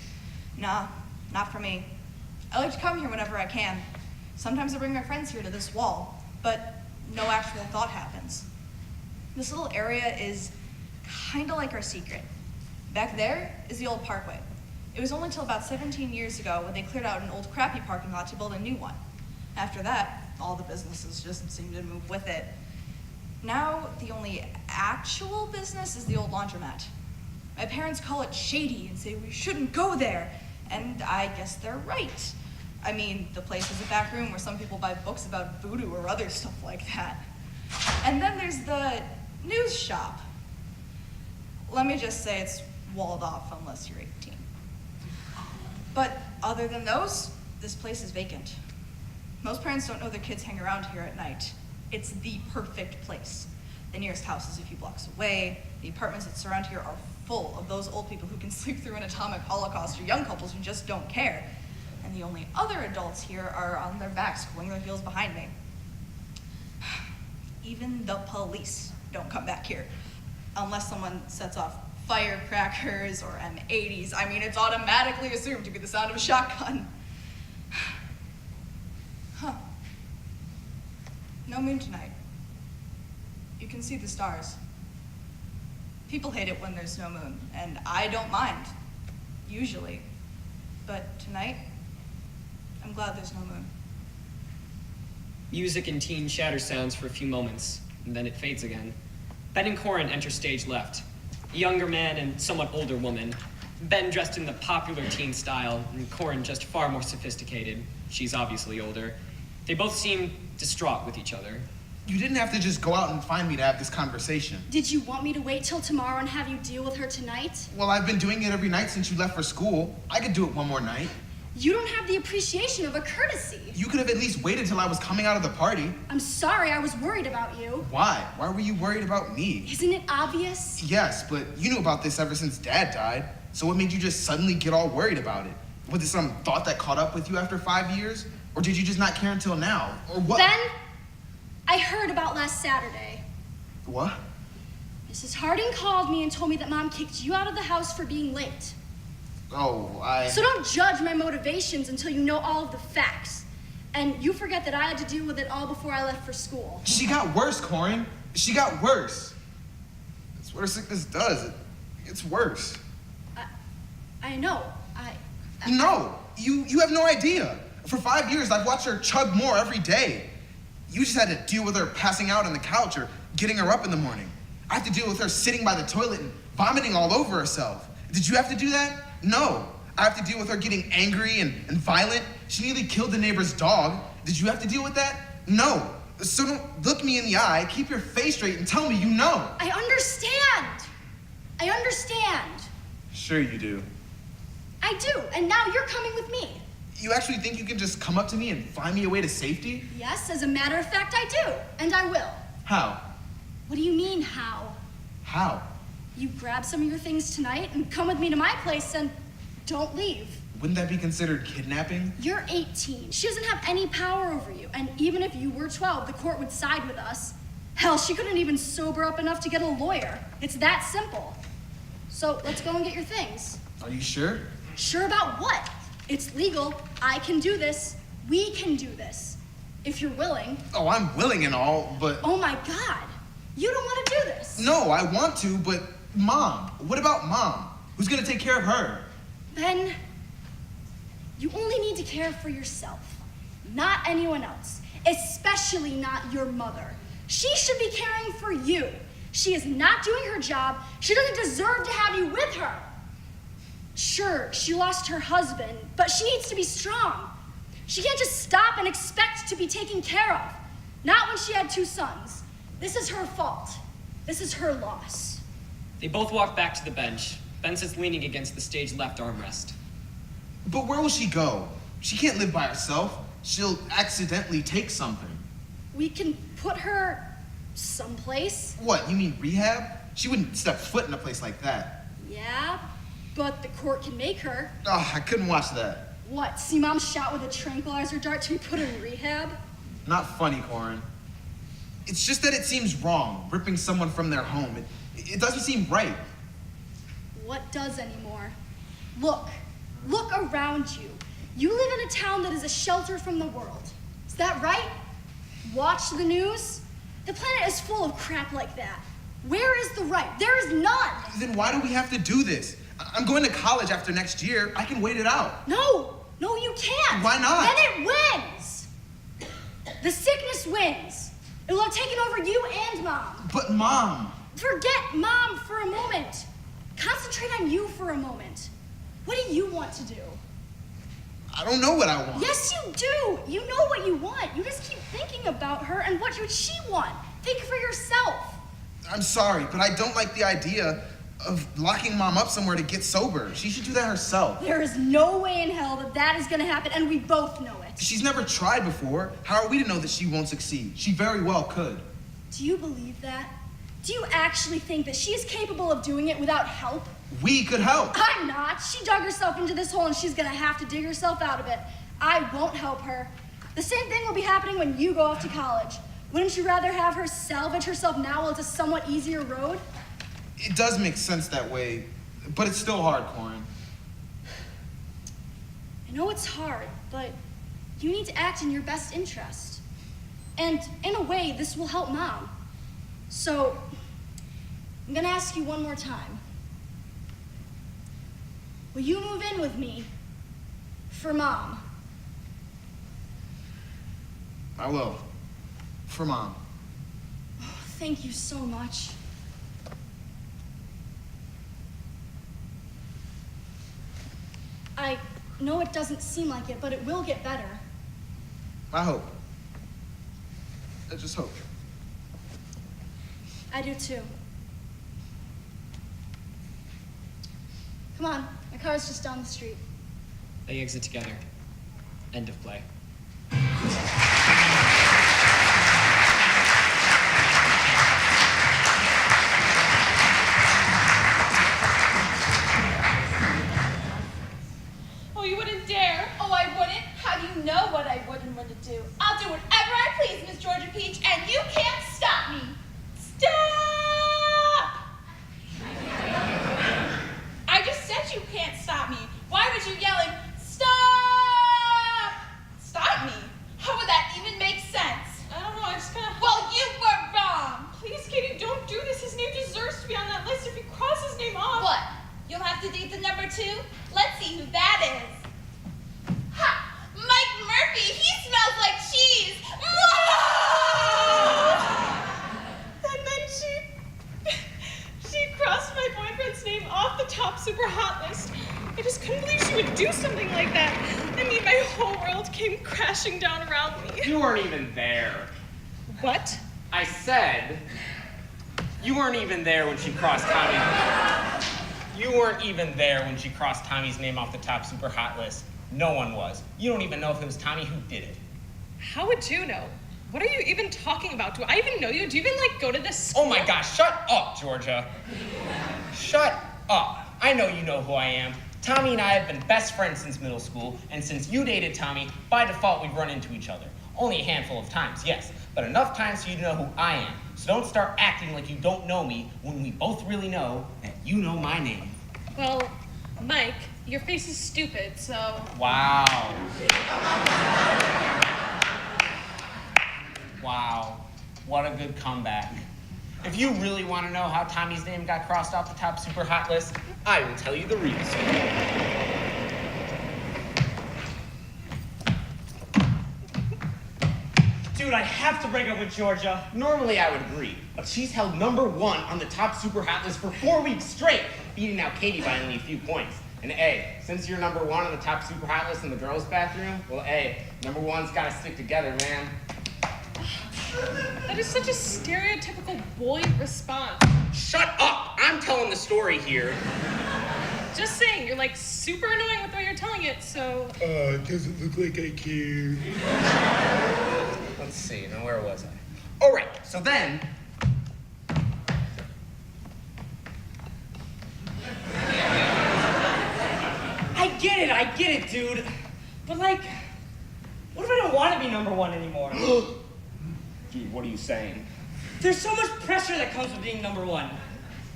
Nah, not for me. I like to come here whenever I can. Sometimes I bring my friends here to this wall, but no actual thought happens. This little area is kind of like our secret. Back there is the old parkway. It was only until about 17 years ago when they cleared out an old crappy parking lot to build a new one. After that, all the businesses just seemed to move with it. Now, the only actual business is the old laundromat. My parents call it shady and say we shouldn't go there, and I guess they're right. I mean, the place has a back room where some people buy books about voodoo or other stuff like that. And then there's the news shop. Let me just say it's walled off unless you're 18. But other than those, this place is vacant. Most parents don't know their kids hang around here at night. It's the perfect place. The nearest house is a few blocks away. The apartments that surround here are full of those old people who can sleep through an atomic holocaust or young couples who just don't care. And the only other adults here are on their backs, pulling their heels behind me. Even the police don't come back here unless someone sets off firecrackers or M80s. I mean, it's automatically assumed to be the sound of a shotgun. Huh. no moon tonight. You can see the stars. People hate it when there's no moon, and I don't mind, usually. But tonight, I'm glad there's no moon. Music and teen chatter sounds for a few moments, and then it fades again. Ben and Corin enter stage left. A younger man and somewhat older woman. Ben dressed in the popular teen style, and Corin just far more sophisticated. She's obviously older. They both seem distraught with each other. You didn't have to just go out and find me to have this conversation. Did you want me to wait till tomorrow and have you deal with her tonight? Well, I've been doing it every night since you left for school. I could do it one more night. You don't have the appreciation of a courtesy. You could have at least waited till I was coming out of the party. I'm sorry, I was worried about you. Why? Why were you worried about me? Isn't it obvious? Yes, but you knew about this ever since Dad died. So what made you just suddenly get all worried about it? Was it some thought that caught up with you after 5 years? Or did you just not care until now? Or what? Ben, I heard about last Saturday. What? Mrs. Harding called me and told me that Mom kicked you out of the house for being late. Oh, So don't judge my motivations until you know all of the facts. And you forget that I had to deal with it all before I left for school. She got worse, Corin. She got worse. That's what her sickness does. It's worse. I know. No, you have no idea. For 5 years, I've watched her chug more every day. You just had to deal with her passing out on the couch or getting her up in the morning. I have to deal with her sitting by the toilet and vomiting all over herself. Did you have to do that? No. I have to deal with her getting angry and violent. She nearly killed the neighbor's dog. Did you have to deal with that? No. So don't look me in the eye, keep your face straight, and tell me you know. I understand. I understand. Sure you do. I do, and now you're coming with me. You actually think you can just come up to me and find me a way to safety? Yes, as a matter of fact, I do, and I will. How? What do you mean, how? How? You grab some of your things tonight and come with me to my place and don't leave. Wouldn't that be considered kidnapping? You're 18. She doesn't have any power over you, and even if you were 12, the court would side with us. Hell, she couldn't even sober up enough to get a lawyer. It's that simple. So let's go and get your things. Are you sure? Sure about what? It's legal. I can do this. We can do this. If you're willing. Oh, I'm willing and all, but... Oh my God. You don't want to do this. No, I want to, but Mom. What about Mom? Who's gonna take care of her? Ben, you only need to care for yourself, not anyone else, especially not your mother. She should be caring for you. She is not doing her job. She doesn't deserve to have you with her. Sure, she lost her husband, but she needs to be strong. She can't just stop and expect to be taken care of. Not when she had 2 sons. This is her fault. This is her loss. They both walk back to the bench. Ben sits leaning against the stage left armrest. But where will she go? She can't live by herself. She'll accidentally take something. We can put her someplace. What, you mean rehab? She wouldn't step foot in a place like that. Yeah, but the court can make her. Oh, I couldn't watch that. What, see Mom shot with a tranquilizer dart to be put in rehab? Not funny, Corin. It's just that it seems wrong, ripping someone from their home. It doesn't seem right. What does anymore? Look around you. You live in a town that is a shelter from the world. Is that right? Watch the news. The planet is full of crap like that. Where is the right? There is none. Then why do we have to do this? I'm going to college after next year. I can wait it out. No, you can't. Why not? Then it wins. The sickness wins. It will have taken over you and Mom. But Mom. Forget Mom for a moment. Concentrate on you for a moment. What do you want to do? I don't know what I want. Yes, you do. You know what you want. You just keep thinking about her and what would she want. Think for yourself. I'm sorry, but I don't like the idea of locking Mom up somewhere to get sober. She should do that herself. There is no way in hell that that is going to happen, and we both know it. She's never tried before. How are we to know that she won't succeed? She very well could. Do you believe that? Do you actually think that she is capable of doing it without help? We could help. I'm not. She dug herself into this hole and she's gonna have to dig herself out of it. I won't help her. The same thing will be happening when you go off to college. Wouldn't you rather have her salvage herself now while it's a somewhat easier road? It does make sense that way, but it's still hard, Corin. I know it's hard, but you need to act in your best interest. And in a way, this will help Mom. So, I'm gonna ask you one more time. Will you move in with me for Mom? I will. For Mom. Oh, thank you so much. I know it doesn't seem like it, but it will get better. I hope. I just hope. I do too. Come on, my car's just down the street. They exit together. End of play. Oh, you wouldn't dare. Oh, I wouldn't? How do you know what I would and wouldn't do? I'll do whatever I please, Miss Georgia Peach, and you can't stop me. Stop! I just said you can't stop me. Why was you yelling, stop? Stop me? How would that even make sense? I don't know, I just kinda... Well, you were wrong. Please, Katie, don't do this. His name deserves to be on that list. If you cross his name off... What? You'll have to date the number 2? Let's see who that is. Ha! Mike Murphy! He smells like cheese! And then she crossed my boyfriend's name off the top super hot list. I just couldn't believe she would do something like that. I mean, my whole world came crashing down around me. You weren't even there. What? I said you weren't even there when she crossed Tommy. You weren't even there when she crossed Tommy's name off the top super hot list. No one was. You don't even know if it was Tommy who did it. How would you know? What are you even talking about? Do I even know you? Do you even, go to this school? Oh my gosh, shut up, Georgia. Shut up. I know you know who I am. Tommy and I have been best friends since middle school, and since you dated Tommy, by default we've run into each other. Only a handful of times, yes, but enough times for you to know who I am. So don't start acting like you don't know me when we both really know that you know my name. Well, Mike, your face is stupid, so... Wow. Wow. What a good comeback. If you really want to know how Tommy's name got crossed off the top super hot list, I will tell you the real story. Dude, I have to break up with Georgia. Normally I would agree, but she's held number 1 on the top super hot list for 4 weeks straight, beating out Katie by only a few points. And A, since you're number 1 on the top super hot list in the girls' bathroom, well, A, number 1's gotta stick together, man. That is such a stereotypical boy response. Shut up! I'm telling the story here. Just saying, you're super annoying with the way you're telling it, so... It doesn't look like I care. Let's see, now where was I? All right, so then... I get it, dude. But what if I don't want to be number 1 anymore? Dude, what are you saying? There's so much pressure that comes with being number 1.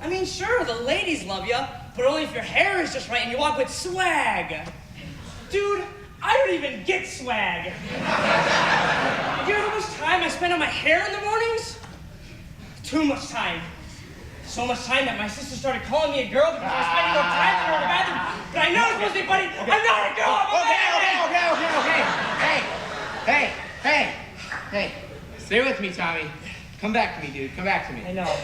I mean, sure, the ladies love you, but only if your hair is just right and you walk with swag. Dude, I don't even get swag. You know how much time I spend on my hair in the mornings? Too much time. So much time that my sister started calling me a girl because I was spending more time with her in the bathroom. But I know it's supposed to be funny. I'm not a girl, I'm a man! Hey. Stay with me, Tommy. Come back to me, dude. Come back to me. I know.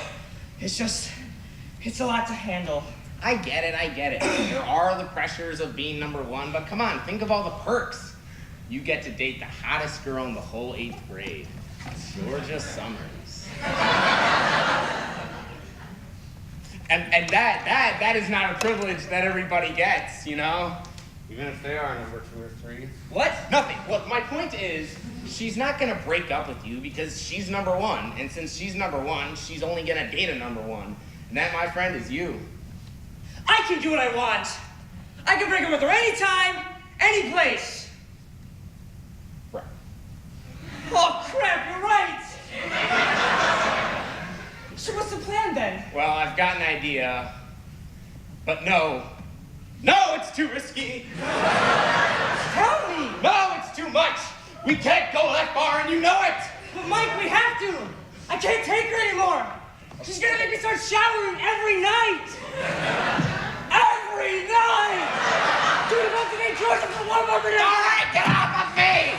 It's a lot to handle. I get it. There are the pressures of being number 1, but come on, think of all the perks. You get to date the hottest girl in the whole 8th grade, Georgia Summers. And that is not a privilege that everybody gets, you know? Even if they are number 2 or 3. What? Nothing. Look, my point is, she's not gonna break up with you because she's number 1, and since she's number 1, she's only gonna date a number 1. And that, my friend, is you. I can do what I want. I can break up with her anytime, any place. Right. Oh, crap, you're right. So what's the plan then? Well, I've got an idea, but no, it's too risky. Tell me. No, it's too much. We can't go that far, and you know it. But Mike, we have to. I can't take her anymore. She's gonna make me start showering every night. Every night. Dude, about to make Georgia for one more minute. All right, get off of me.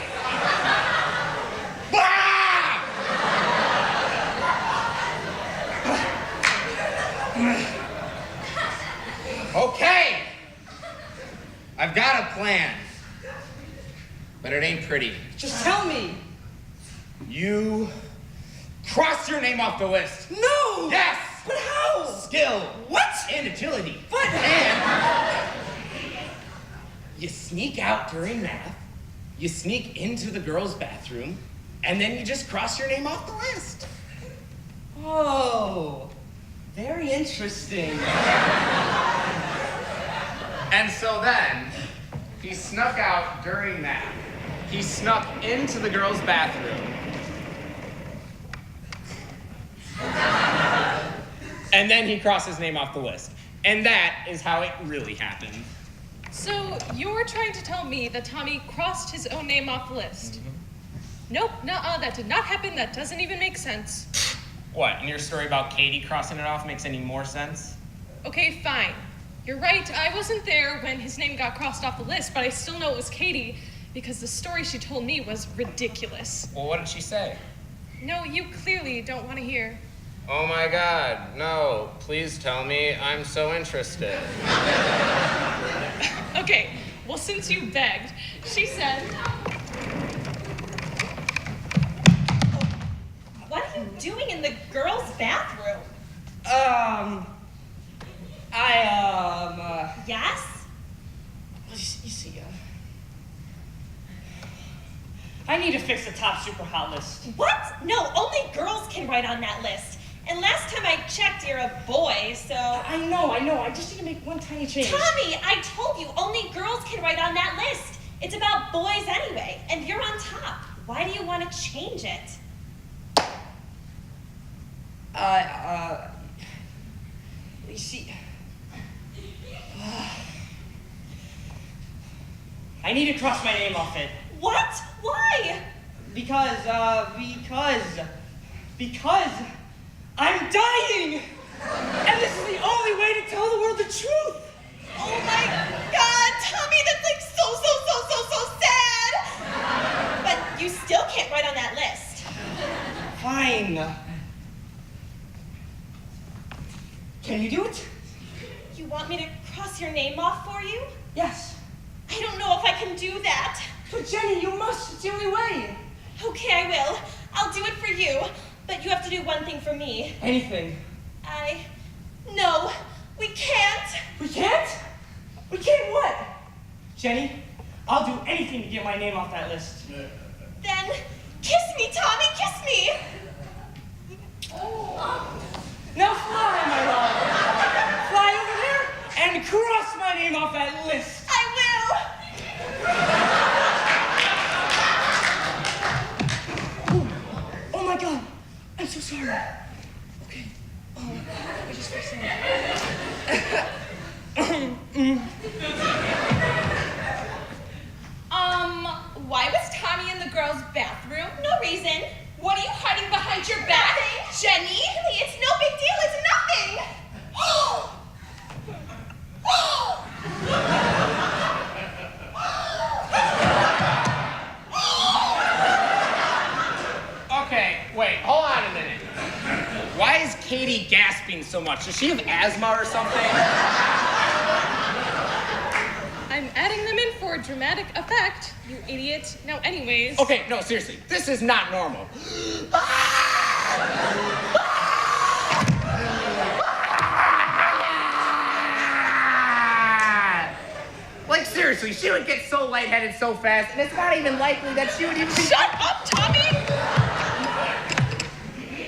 Okay. I've got a plan. But it ain't pretty. Just tell me. You crossed your name off the list. No! Yes! But how? Skill. What? And agility. But... And you sneak out during math, you sneak into the girls' bathroom, and then you just cross your name off the list. Oh, very interesting. And so then, he snuck out during math. He snuck into the girls' bathroom. And then he crossed his name off the list. And that is how it really happened. So you're trying to tell me that Tommy crossed his own name off the list? Nope, nuh-uh, that did not happen. That doesn't even make sense. What, and your story about Katie crossing it off makes any more sense? Okay, fine. You're right, I wasn't there when his name got crossed off the list, but I still know it was Katie because the story she told me was ridiculous. Well, what did she say? No, you clearly don't want to hear. Oh my God, no, please tell me, I'm so interested. Okay, well, since you begged, she said... What are you doing in the girls' bathroom? Yes? You see, I need to fix the top super hot list. What? No, only girls can write on that list. And last time I checked, you're a boy, so... I know, I just need to make one tiny change. Tommy, I told you, only girls can write on that list. It's about boys anyway, and you're on top. Why do you want to change it? You see... I need to cross my name off it. What? Why? Because I'm dying! And this is the only way to tell the world the truth! Oh my God, Tommy, that's like so sad! But you still can't write on that list. Fine. Can you do it? You want me to cross your name off for you? Yes. I don't know if I can do that. But Jenny, you must. It's the only way. Okay, I will. I'll do it for you. But you have to do one thing for me. Anything. No, we can't. We can't? We can't what? Jenny, I'll do anything to get my name off that list. Then kiss me, Tommy, kiss me. Now fly, my love. Fly over there and cross my name off that list. I will. Oh my God, I'm so sorry. Okay. I just fixed it. Why was Tommy in the girls' bathroom? No reason. What are you hiding behind your back? Jenny? Really, it's no big deal. It's nothing. Okay, wait, hold on a minute. Why is Katie gasping so much? Does she have asthma or something? I'm adding them in for dramatic effect, you idiot. Now, anyways... Okay, no, seriously, this is not normal. Like, seriously, she would get so lightheaded so fast, and it's not even likely that she would even be... Shut up, Tommy!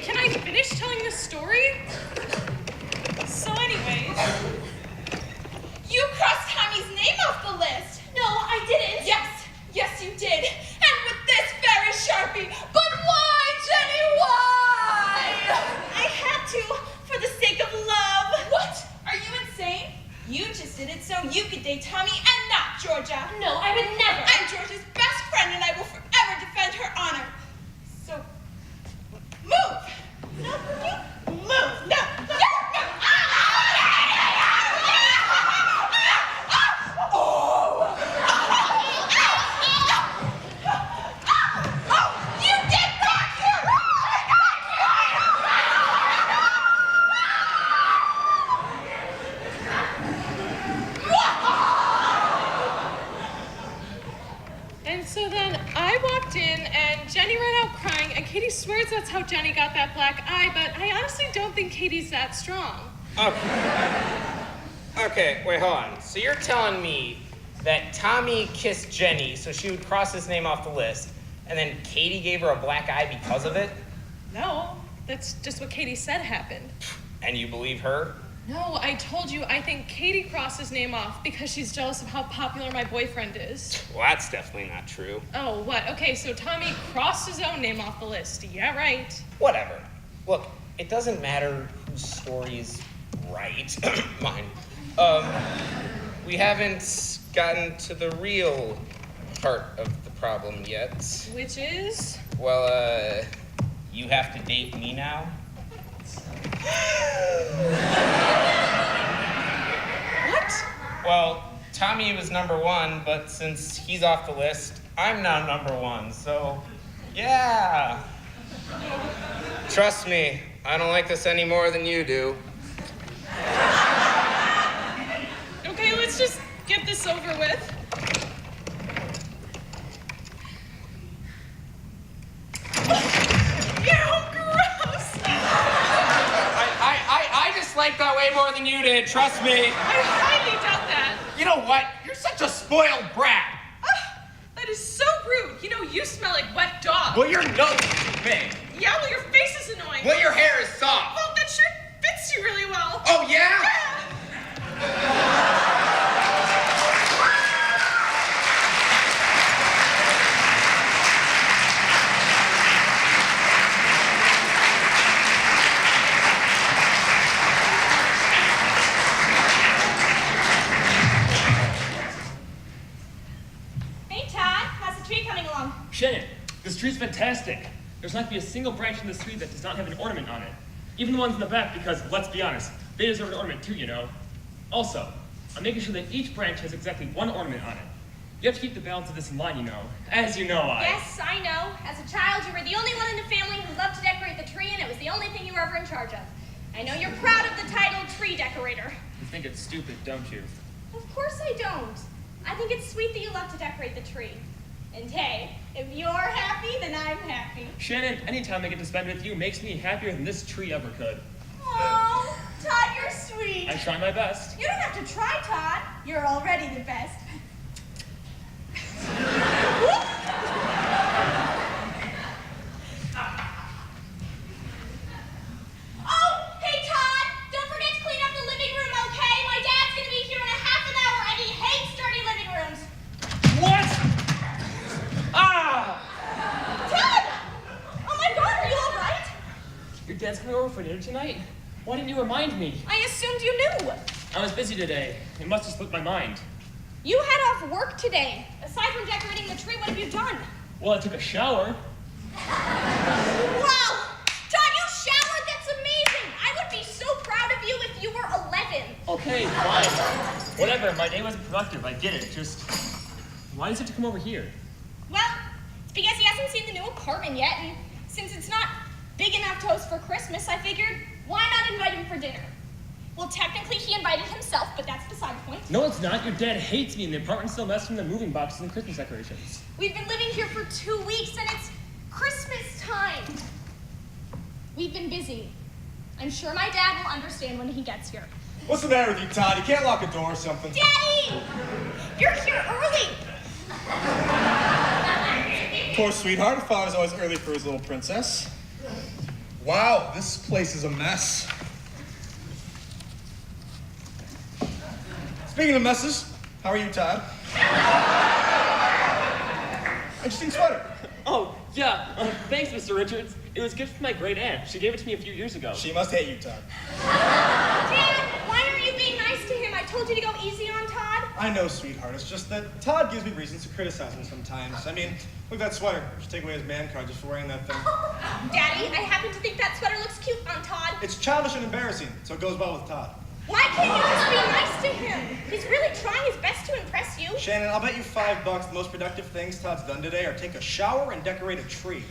Can I finish telling the story? So anyways... You crossed Tommy's name off the list. No, I didn't. Yes, you did. And with this very Sharpie. But why, Jenny, why? I had to, for the sake of love. What? Are you insane? You just did it so you could date Tommy and not Georgia. No, I would never. I'm Georgia's best friend and I will forever defend her honor. So, that's how Jenny got that black eye, but I honestly don't think Katie's that strong. Okay, wait, hold on. So you're telling me that Tommy kissed Jenny so she would cross his name off the list, and then Katie gave her a black eye because of it? No, that's just what Katie said happened. And you believe her? No, I told you I think Katie crossed his name off because she's jealous of how popular my boyfriend is. Well, that's definitely not true. Oh, what? Okay, so Tommy crossed his own name off the list. Yeah, right. Whatever. Look, it doesn't matter whose story's right. Mine. We haven't gotten to the real part of the problem yet. Which is? Well, you have to date me now. What? Well, Tommy was number one, but since he's off the list, I'm now number one, so yeah. Trust me, I don't like this any more than you do. Okay, let's just get this over with. Ew, gross! I just like that way more than you did, trust me. I highly doubt that. You know what? You're such a spoiled brat. That is so rude. You know, you smell like wet dog. Well, your nose is too big. Yeah, well, your face is annoying. Well, your hair is soft. Well, that shirt fits you really well. Oh, yeah? Hey, Todd, how's the tree coming along? Shannon, this tree's fantastic. There's not to be a single branch in this tree that does not have an ornament on it. Even the ones in the back, because, let's be honest, they deserve an ornament too, you know. Also, I'm making sure that each branch has exactly one ornament on it. You have to keep the balance of this in line, you know. As you know, Yes, I know. As a child, you were the only one in the family who loved to decorate the tree, and it was the only thing you were ever in charge of. I know you're proud of the title tree decorator. You think it's stupid, don't you? Of course I don't. I think it's sweet that you love to decorate the tree. And hey, if you're happy, then I'm happy. Shannon, any time I get to spend with you makes me happier than this tree ever could. Oh, Todd, you're sweet. I try my best. You don't have to try, Todd. You're already the best. Oh, hey, Todd! Don't forget to clean up the living room, okay? My dad's gonna be here in a half an hour, and he hates dirty living rooms. What? Ah! Todd! Oh my God, are you all right? Your dad's coming over for dinner tonight? Why didn't you remind me? I assumed you knew. I was busy today. It must have slipped my mind. You had off work today. Aside from decorating the tree, what have you done? Well, I took a shower. Wow! Todd, you showered? That's amazing! I would be so proud of you if you were 11. Okay, fine. Whatever, my day wasn't productive. I get it. Just, why does it have to come over here? Well, it's because he hasn't seen the new apartment yet, and since it's not big enough to host for Christmas, I figured, why not invite him for dinner? Well, technically he invited himself, but that's beside the point. No, it's not. Your dad hates me, and the apartment's still messed from the moving boxes and Christmas decorations. We've been living here for 2 weeks, and it's Christmas time. We've been busy. I'm sure my dad will understand when he gets here. What's the matter with you, Todd? You can't lock a door or something? Daddy! You're here early! Poor sweetheart. Father's always early for his little princess. Wow, this place is a mess. Speaking of messes, how are you, Todd? Interesting sweater. Oh, yeah. Thanks, Mr. Richards. It was a gift from my great aunt. She gave it to me a few years ago. She must hate you, Todd. Dad, why aren't you being nice to him? I told you to go easy on Todd. I know, sweetheart. It's just that Todd gives me reasons to criticize him sometimes. I mean, look at that sweater. I should take away his man card just for wearing that thing. Daddy, I happen to think that sweater looks cute on Todd. It's childish and embarrassing, so it goes well with Todd. Why can't you just be nice to him? He's really trying his best to impress you. Shannon, I'll bet you $5 the most productive things Todd's done today are take a shower and decorate a tree.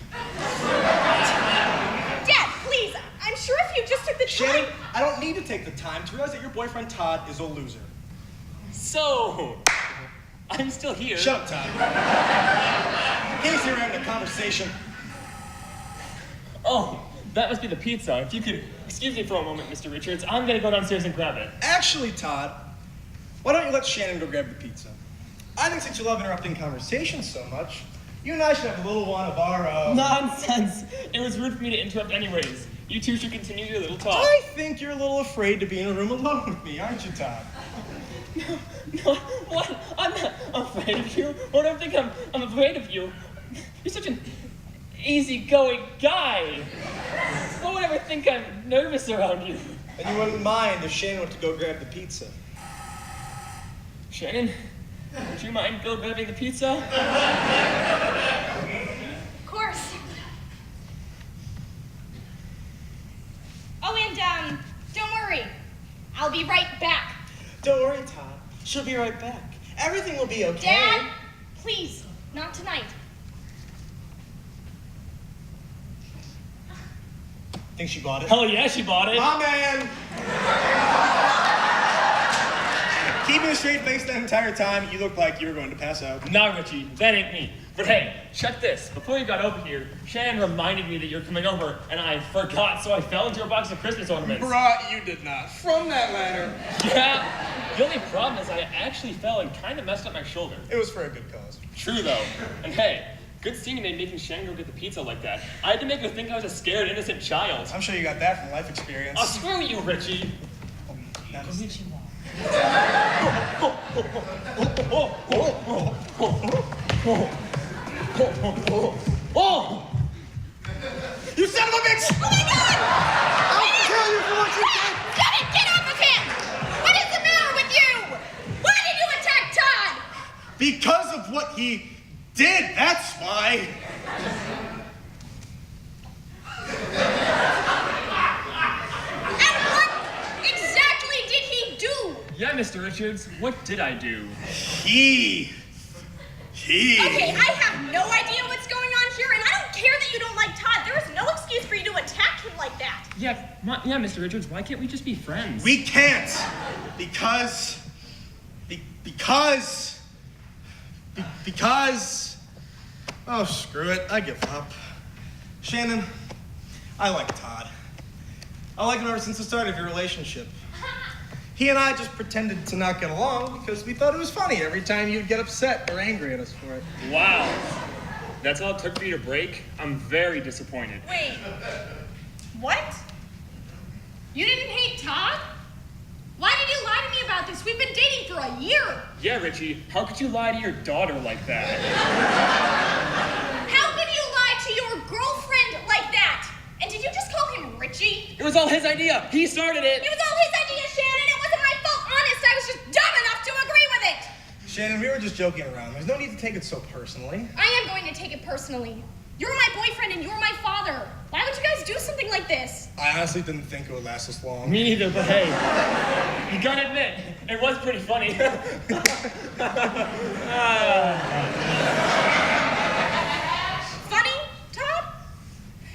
Dad, please, I'm sure if you just took the time... Shannon, I don't need to take the time to realize that your boyfriend Todd is a loser. So, I'm still here. Shut up, Todd. In case you're having a conversation. Oh, that must be the pizza. If you could excuse me for a moment, Mr. Richards, I'm gonna go downstairs and grab it. Actually, Todd, why don't you let Shannon go grab the pizza? I think since you love interrupting conversations so much, you and I should have a little one of our own. Nonsense! It was rude for me to interrupt anyways. You two should continue your little talk. I think you're a little afraid to be in a room alone with me, aren't you, Todd? No, what? I'm not afraid of you. What do I think I'm afraid of you? You're such an easygoing guy. Who would ever think I'm nervous around you? And you wouldn't mind if Shannon went to go grab the pizza. Shannon, would you mind go grabbing the pizza? Of course. Oh, and don't worry. I'll be right back. Don't worry, Todd. She'll be right back. Everything will be okay. Dad, please, not tonight. Think she bought it? Hell yeah, she bought it. My man! Keeping a straight face that entire time, you look like you were going to pass out. Nah, Richie, that ain't me. But hey, check this. Before you got over here, Shannon reminded me that you were coming over, and I forgot, so I fell into a box of Christmas ornaments. Bruh, you did not. From that ladder. Yeah. The only problem is I actually fell and kind of messed up my shoulder. It was for a good cause. True, though. And hey, good seeing you making Shannon go get the pizza like that. I had to make her think I was a scared, innocent child. I'm sure you got that from life experience. Oh, screw you, Richie. Oh! You son of a bitch! Oh my God! I'll kill you for what you did! Get off of him! What is the matter with you? Why did you attack Todd? Because of what he did, that's why. And what exactly did he do? Yeah, Mr. Richards, what did I do? He. Okay, I have no idea what's going on here, and I don't care that you don't like Todd. There is no excuse for you to attack him like that. Yeah, Mr. Richards, why can't we just be friends? We can't. Because. Oh, screw it. I give up. Shannon, I like Todd. I like him ever since the start of your relationship. He and I just pretended to not get along because we thought it was funny every time you'd get upset or angry at us for it. Wow. That's all it took for you to break? I'm very disappointed. Wait. What? You didn't hate Todd? Why did you lie to me about this? We've been dating for a year. Yeah, Richie, how could you lie to your daughter like that? How could you lie to your girlfriend like that? And did you just call him Richie? It was all his idea. He started it. It was all his idea, Shannon. It wasn't my fault. Honest, I was just dumb enough to agree with it. Shannon, we were just joking around. There's no need to take it so personally. I am going to take it personally. You're my boyfriend and you're my father. Why would you guys do something like this? I honestly didn't think it would last this long. Me either, but hey, you gotta admit, it was pretty funny. Funny, Todd?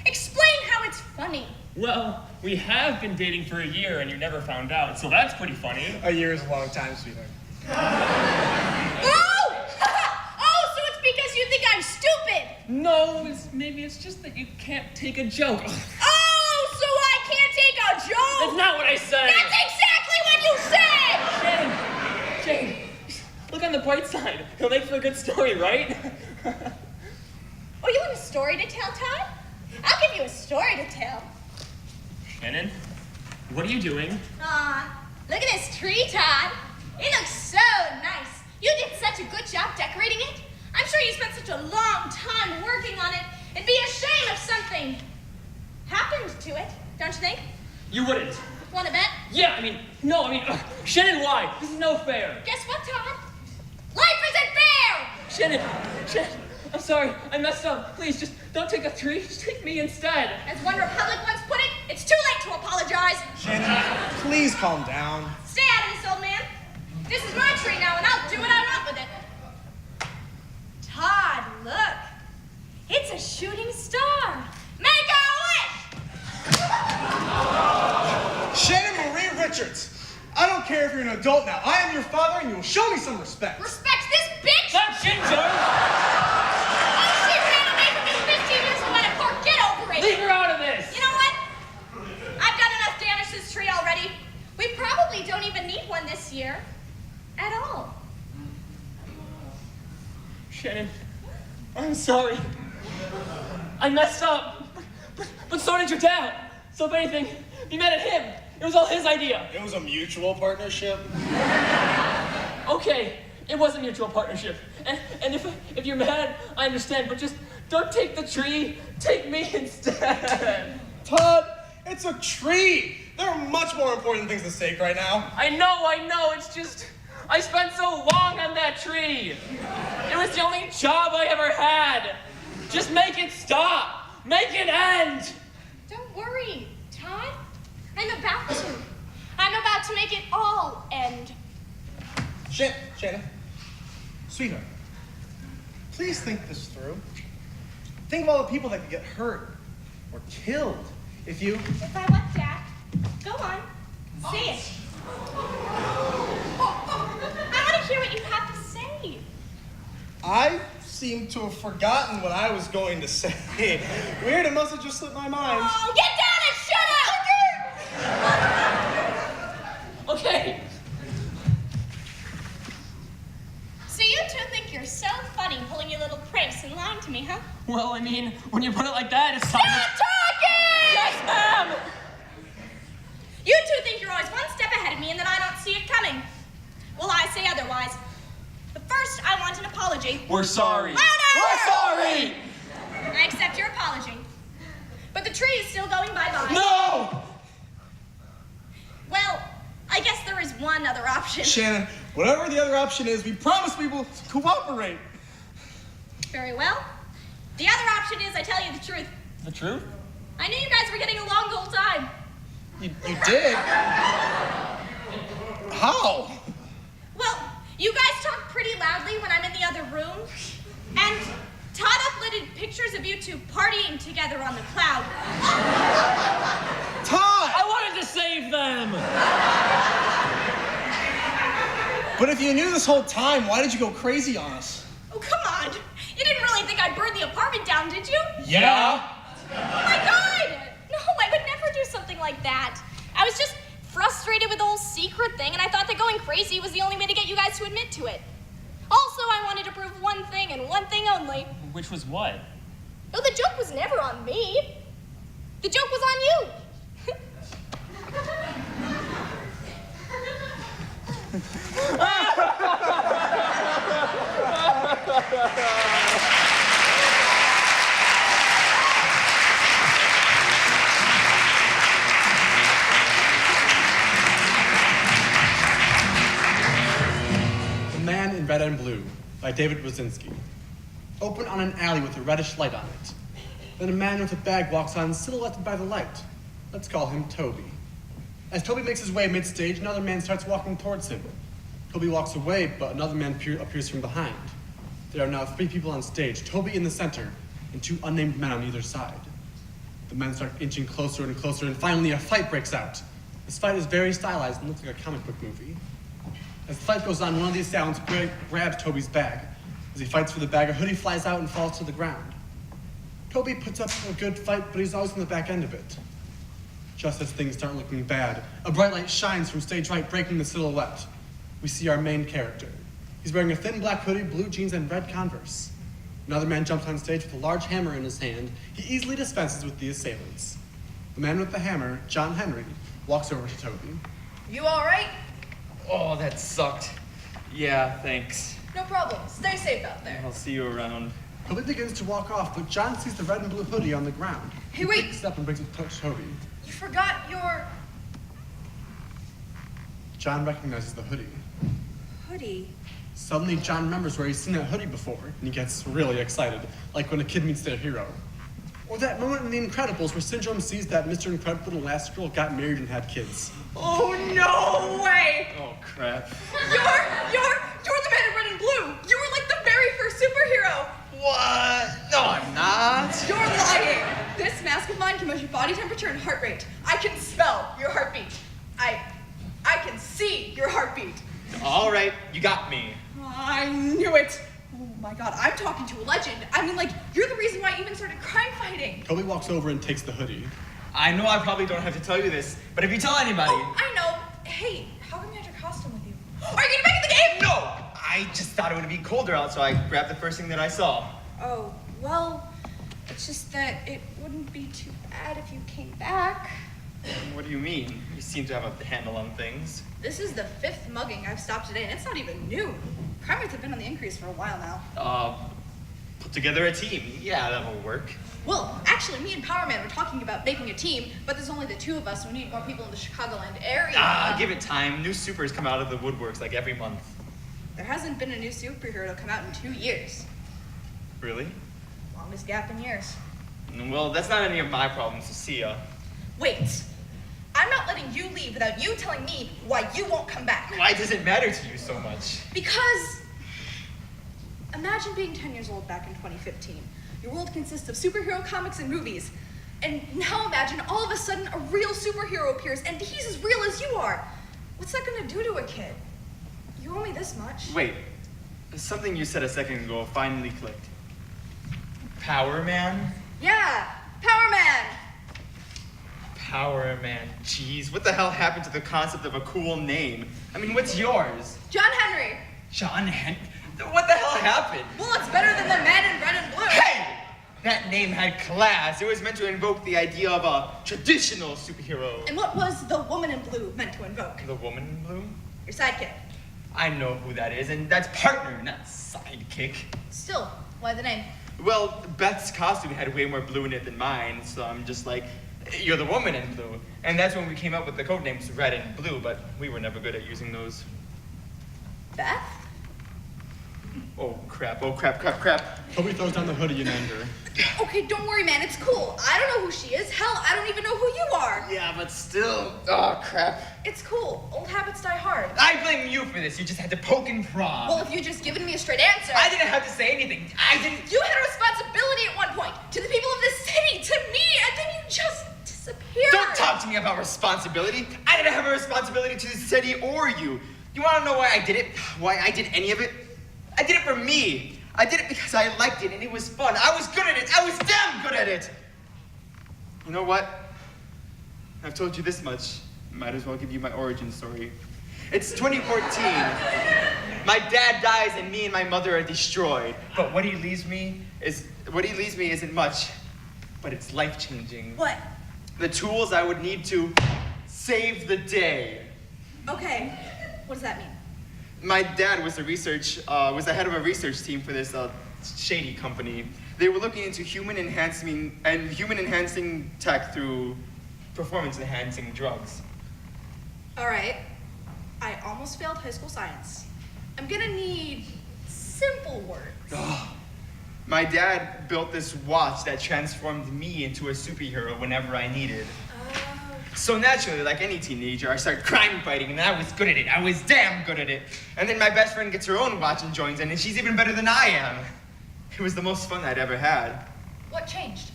Explain how it's funny. Well, we have been dating for a year and you never found out, so that's pretty funny. A year is a long time, sweetheart. Oh! Oh, so it's because you think I'm stupid. No, maybe it's just that you can't take a joke. Oh, so I can't take a joke? That's not what I said. That's exactly what you said! Jane, look on the bright side. It'll make for a good story, right? Oh, you want a story to tell, Todd? I'll give you a story to tell. Shannon, what are you doing? Look at this tree, Todd. It looks so nice. You did such a good job decorating it. I'm sure you spent such a long time working on it. It'd be a shame if something happened to it, don't you think? You wouldn't. Want to bet? Yeah, Shannon, why? This is no fair. Guess what, Todd? Life isn't fair! Shannon, I'm sorry. I messed up. Please, just don't take a tree. Just take me instead. As one Republic once put it, it's too late to apologize. Shannon, please calm down. Stay out of this, old man. This is my tree now, and I'll do what I want with it. Todd, look. It's a shooting star. Make a wish! Shannon Marie Richards, I don't care if you're an adult now. I am your father, and you will show me some respect. Respect this bitch? That ginger! Oh, she ran away from me 15 years ago at a park. Get over it! Leave her out of this! probably don't even need one this year. At all. Shannon, I'm sorry. I messed up. But so did your dad. So if anything, you mad at him. It was all his idea. It was a mutual partnership. Okay, it was a mutual partnership. And if you're mad, I understand, but just don't take the tree. Take me instead. Todd, it's a tree. There are much more important things at stake right now. I know. It's just, I spent so long on that tree. It was the only job I ever had. Just make it stop. Make it end. Don't worry, Todd. I'm about to make it all end. Shannon, sweetheart, please think this through. Think of all the people that could get hurt or killed if you... If I what, Dad? Go on. Say it. I want to hear what you have to say. I seem to have forgotten what I was going to say. Weird, it must have just slipped my mind. Oh, get down and shut up! Okay. So you two think you're so funny pulling your little pranks and lying to me, huh? Well, I mean, when you put it like that, it's Stop talking! Yes, ma'am! You two think you're always one step ahead of me and that I don't see it coming. Well, I say otherwise. But first, I want an apology. We're sorry. Louder! We're sorry! I accept your apology. But the tree is still going bye-bye. No! Well, I guess there is one other option. Shannon, whatever the other option is, we promise we will cooperate. Very well. The other option is I tell you the truth. The truth? I knew you guys were getting along the whole time. You did? How? Well, you guys talk pretty loudly when I'm in the other room. And Todd uploaded pictures of you two partying together on the cloud. Todd! I wanted to save them! But if you knew this whole time, why did you go crazy on us? Oh, come on. You didn't really think I'd burn the apartment down, did you? Yeah. Oh my God! No, I would never do something like that. I was just frustrated with the whole secret thing, and I thought that going crazy was the only way to get you guys to admit to it. Also, I wanted to prove one thing and one thing only. Which was what? No, the joke was never on me. The joke was on you. The Man in Red and Blue by David Wazinski. Open on an alley with a reddish light on it. Then a man with a bag walks on, silhouetted by the light. Let's call him Toby. As Toby makes his way mid-stage, another man starts walking towards him. Toby walks away, but another man appears from behind. There are now 3 people on stage, Toby in the center, and 2 unnamed men on either side. The men start inching closer and closer, and finally a fight breaks out. This fight is very stylized and looks like a comic book movie. As the fight goes on, one of the assailants grabs Toby's bag. As he fights for the bag, a hoodie flies out and falls to the ground. Toby puts up a good fight, but he's always on the back end of it. Just as things start looking bad, a bright light shines from stage right, breaking the silhouette. We see our main character. He's wearing a thin black hoodie, blue jeans, and red Converse. Another man jumps on stage with a large hammer in his hand. He easily dispenses with the assailants. The man with the hammer, John Henry, walks over to Toby. You all right? Oh, that sucked. Yeah, thanks. No problem. Stay safe out there. I'll see you around. Toby begins to walk off, but John sees the red and blue hoodie on the ground. Hey, wait! He picks it up and brings it to Toby. You forgot your John recognizes the hoodie. hoodie. Suddenly, John remembers where he's seen that hoodie before, and he gets really excited, like when a kid meets their hero. Or that moment in The Incredibles where Syndrome sees that Mr. Incredible and Elastigirl got married and had kids. Oh, no way! Oh, crap. You're the man in red and blue! You were like the very first superhero! What? No, I'm not. You're lying! This mask of mine can measure body temperature and heart rate. I can smell your heartbeat. I can see your heartbeat. All right, you got me. I knew it. Oh my God, I'm talking to a legend. I mean, like, you're the reason why I even started crime fighting. Toby walks over and takes the hoodie. I know I probably don't have to tell you this, but if you tell anybody... Oh, I know. Hey, how come you had your costume with you? Are you gonna make it the game? No! I just thought it would be colder out, so I grabbed the first thing that I saw. Oh, well, it's just that it wouldn't be too bad if you came back. What do you mean? You seem to have a handle on things. This is the 5th mugging I've stopped today, and it's not even new. Crime rates have been on the increase for a while now. Put together a team. Yeah, that'll work. Well, actually, me and Power Man were talking about making a team, but there's only the 2 of us, and we need more people in the Chicagoland area. Give it time. New supers come out of the woodworks like every month. There hasn't been a new superhero to come out in 2 years. Really? Longest gap in years. Well, that's not any of my problems, so see ya. Wait. I'm not letting you leave without you telling me why you won't come back. Why does it matter to you so much? Because imagine being 10 years old back in 2015. Your world consists of superhero comics and movies. And now imagine all of a sudden a real superhero appears and he's as real as you are. What's that gonna do to a kid? You owe me this much. Wait. Something you said a second ago finally clicked. Power Man? Yeah, Power Man! Power Man. Jeez, what the hell happened to the concept of a cool name? I mean, what's yours? John Henry. John Henry? What the hell happened? Well, it's better than the man in red and blue. Hey! That name had class. It was meant to invoke the idea of a traditional superhero. And what was the woman in blue meant to invoke? The woman in blue? Your sidekick. I know who that is, and that's partner, not sidekick. Still, why the name? Well, Beth's costume had way more blue in it than mine, so I'm just like, you're the woman in blue. And that's when we came up with the code names Red and Blue, but we were never good at using those. Beth? Oh crap, crap. Toby throws down the hoodie in anger. Okay, don't worry, man, it's cool. I don't know who she is. Hell, I don't even know who you are. Yeah, but still. Oh, crap. It's cool. Old habits die hard. I blame you for this. You just had to poke and prod. Well, if you'd just given me a straight answer. I didn't have to say anything. I didn't. You had a responsibility at one point to the people of this city, to me, and then you just disappeared. Don't talk to me about responsibility. I didn't have a responsibility to the city or you. You want to know why I did it? Why I did any of it? I did it for me. I did it because I liked it and it was fun. I was good at it. I was damn good at it. You know what? I've told you this much. Might as well give you my origin story. It's 2014. My dad dies and me and my mother are destroyed. But what he leaves me isn't much, but it's life-changing. What? The tools I would need to save the day. Okay. What does that mean? My dad was the head of a research team for this shady company. They were looking into human enhancing tech through performance-enhancing drugs. All right. I almost failed high school science. I'm gonna need simple words. My dad built this watch that transformed me into a superhero whenever I needed. So naturally, like any teenager, I started crime fighting, and I was good at it. I was damn good at it. And then my best friend gets her own watch and joins in, and she's even better than I am. It was the most fun I'd ever had. What changed?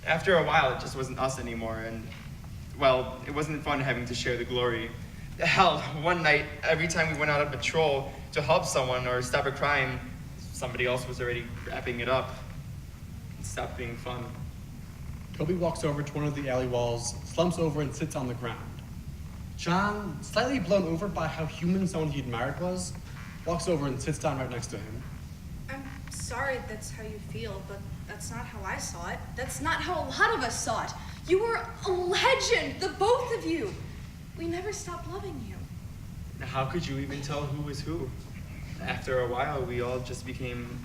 After a while, it just wasn't us anymore, and, well, it wasn't fun having to share the glory. Hell, one night, every time we went out on patrol to help someone or stop a crime, somebody else was already wrapping it up. It stopped being fun. Toby walks over to one of the alley walls, slumps over and sits on the ground. John, slightly blown over by how human someone he admired was, walks over and sits down right next to him. I'm sorry that's how you feel, but that's not how I saw it. That's not how a lot of us saw it. You were a legend, the both of you. We never stopped loving you. How could you even tell who was who? After a while, we all just became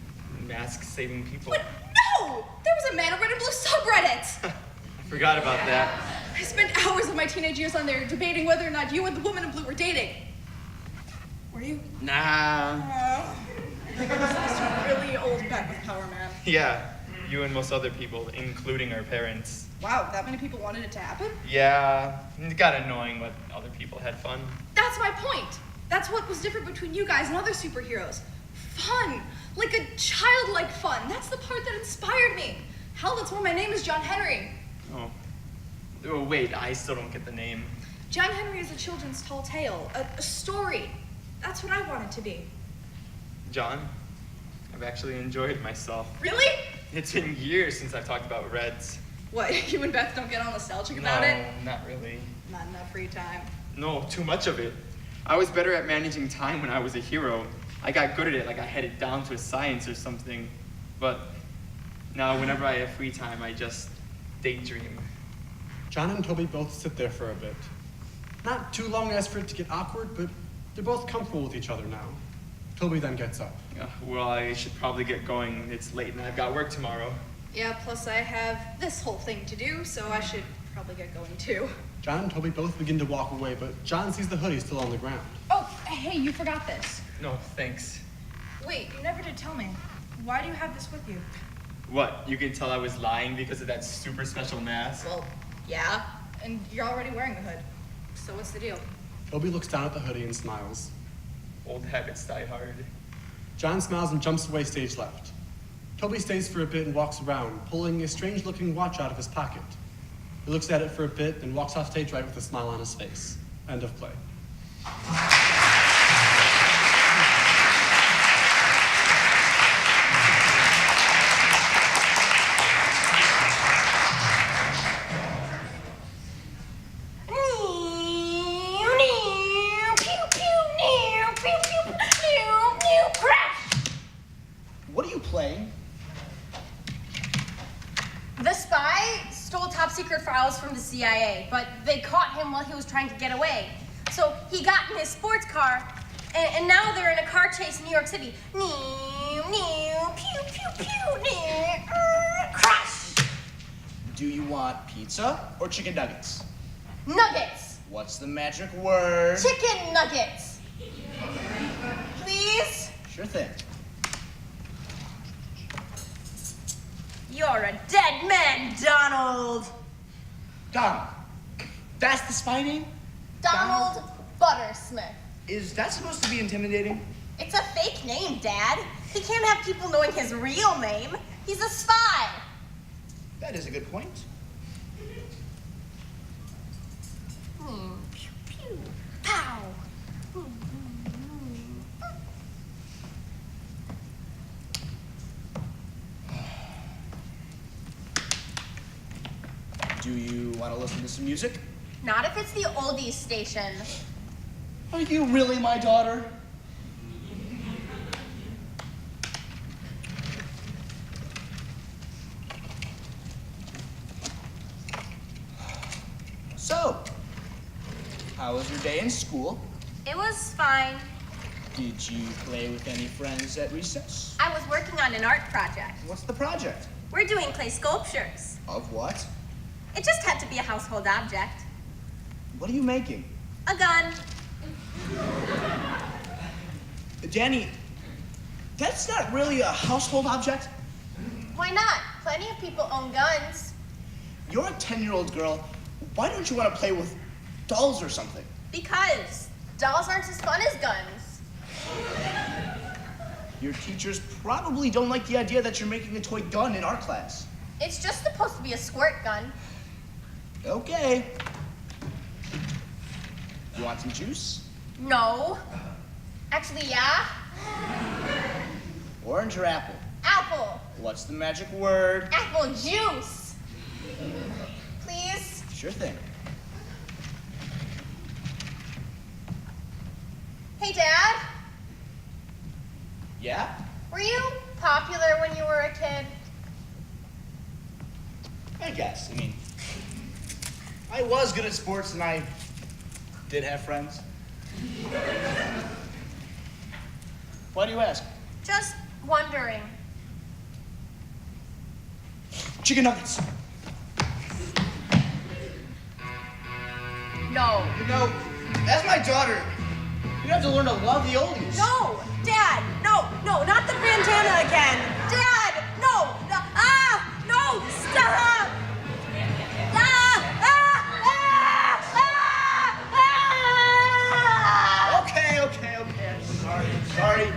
mask-saving people. But no! There was a Man in Red and Blue subreddit! I forgot about that. I spent hours of my teenage years on there debating whether or not you and the woman in blue were dating. Were you? Nah. I think I just lost a really old bet with Power Man. Yeah, you and most other people, including our parents. Wow, that many people wanted it to happen? Yeah, it got annoying, but other people had fun. That's my point. That's what was different between you guys and other superheroes. Fun. Like a childlike fun. That's the part that inspired me. Hell, that's why my name is John Henry. Oh, wait, I still don't get the name. John Henry is a children's tall tale, a story. That's what I wanted to be. John, I've actually enjoyed myself. Really? It's been years since I've talked about Reds. What, you and Beth don't get all nostalgic about it? No, not really. Not enough free time. No, too much of it. I was better at managing time when I was a hero. I got good at it, like I had it down to a science or something. But now whenever I have free time, I just daydream. John and Toby both sit there for a bit. Not too long as for it to get awkward, but they're both comfortable with each other now. Toby then gets up. Well, I should probably get going. It's late and I've got work tomorrow. Yeah, plus I have this whole thing to do, so I should probably get going too. John and Toby both begin to walk away, but John sees the hoodie still on the ground. Oh, hey, you forgot this. No, thanks. Wait, you never did tell me. Why do you have this with you? What, you can tell I was lying because of that super special mask? Well, yeah, and you're already wearing the hood. So what's the deal? Toby looks down at the hoodie and smiles. Old habits die hard. John smiles and jumps away stage left. Toby stays for a bit and walks around, pulling a strange-looking watch out of his pocket. He looks at it for a bit, then walks off stage right with a smile on his face. End of play. What are you playing? The spy stole top secret files from the CIA, but they caught him while he was trying to get away. So he got in his sports car, and now they're in a car chase in New York City. Crash! Do you want pizza or chicken nuggets? Nuggets! What's the magic word? Chicken nuggets! Please? Sure thing. You're a dead man, Donald! Donald. That's the spy name? Donald Buttersmith. Is that supposed to be intimidating? It's a fake name, Dad. He can't have people knowing his real name. He's a spy. That is a good point. Pew, pew, pow. Do you want to listen to some music? Not if it's the oldies station. Are you really my daughter? So, how was your day in school? It was fine. Did you play with any friends at recess? I was working on an art project. What's the project? We're doing clay sculptures. Of what? It just had to be a household object. What are you making? A gun. Danny, that's not really a household object. Why not? Plenty of people own guns. You're a 10-year-old girl. Why don't you want to play with dolls or something? Because dolls aren't as fun as guns. Your teachers probably don't like the idea that you're making a toy gun in art class. It's just supposed to be a squirt gun. Okay. You want some juice? No. Actually, yeah. Orange or apple? Apple. What's the magic word? Apple juice. Please? Sure thing. Hey, Dad. Yeah? Were you popular when you were a kid? I guess. I mean, I was good at sports and I did have friends. Why do you ask? Just wondering. Chicken nuggets. No. You know, as my daughter, you have to learn to love the oldies. No, Dad, no, not the bandana again. Dad, no, no, stop. Okay, I'm sorry.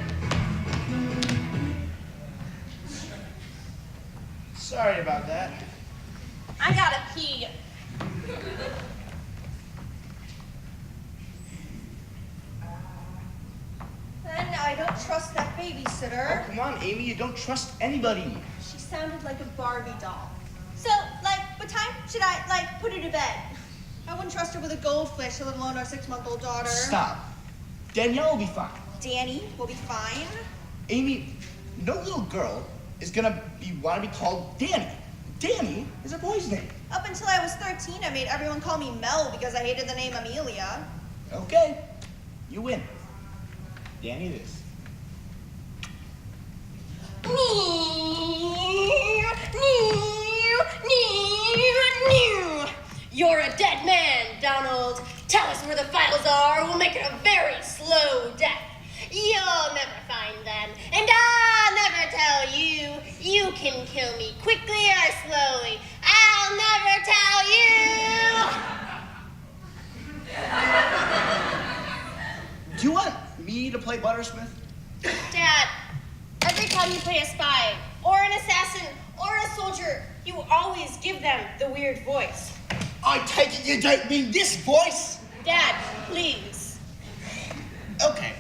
Sorry about that. I gotta pee. And I don't trust that babysitter. Oh, come on, Amy, you don't trust anybody. She sounded like a Barbie doll. So, what time should I, put her to bed? I wouldn't trust her with a goldfish, let alone our 6-month-old daughter. Stop. Danielle will be fine. Danny will be fine. Amy, no little girl is gonna want to be called Danny. Danny is a boy's name. Up until I was 13, I made everyone call me Mel because I hated the name Amelia. Okay, you win. Danny it is. You're a dead man, Donald. Tell us where the files are. We'll make it a very slow death. You'll never find them, and I'll never tell you. You can kill me quickly or slowly. I'll never tell you. Do you want me to play Buttersmith? Dad, every time you play a spy, or an assassin, or a soldier, you always give them the weird voice. I take it you don't mean this voice? Dad, please. Okay,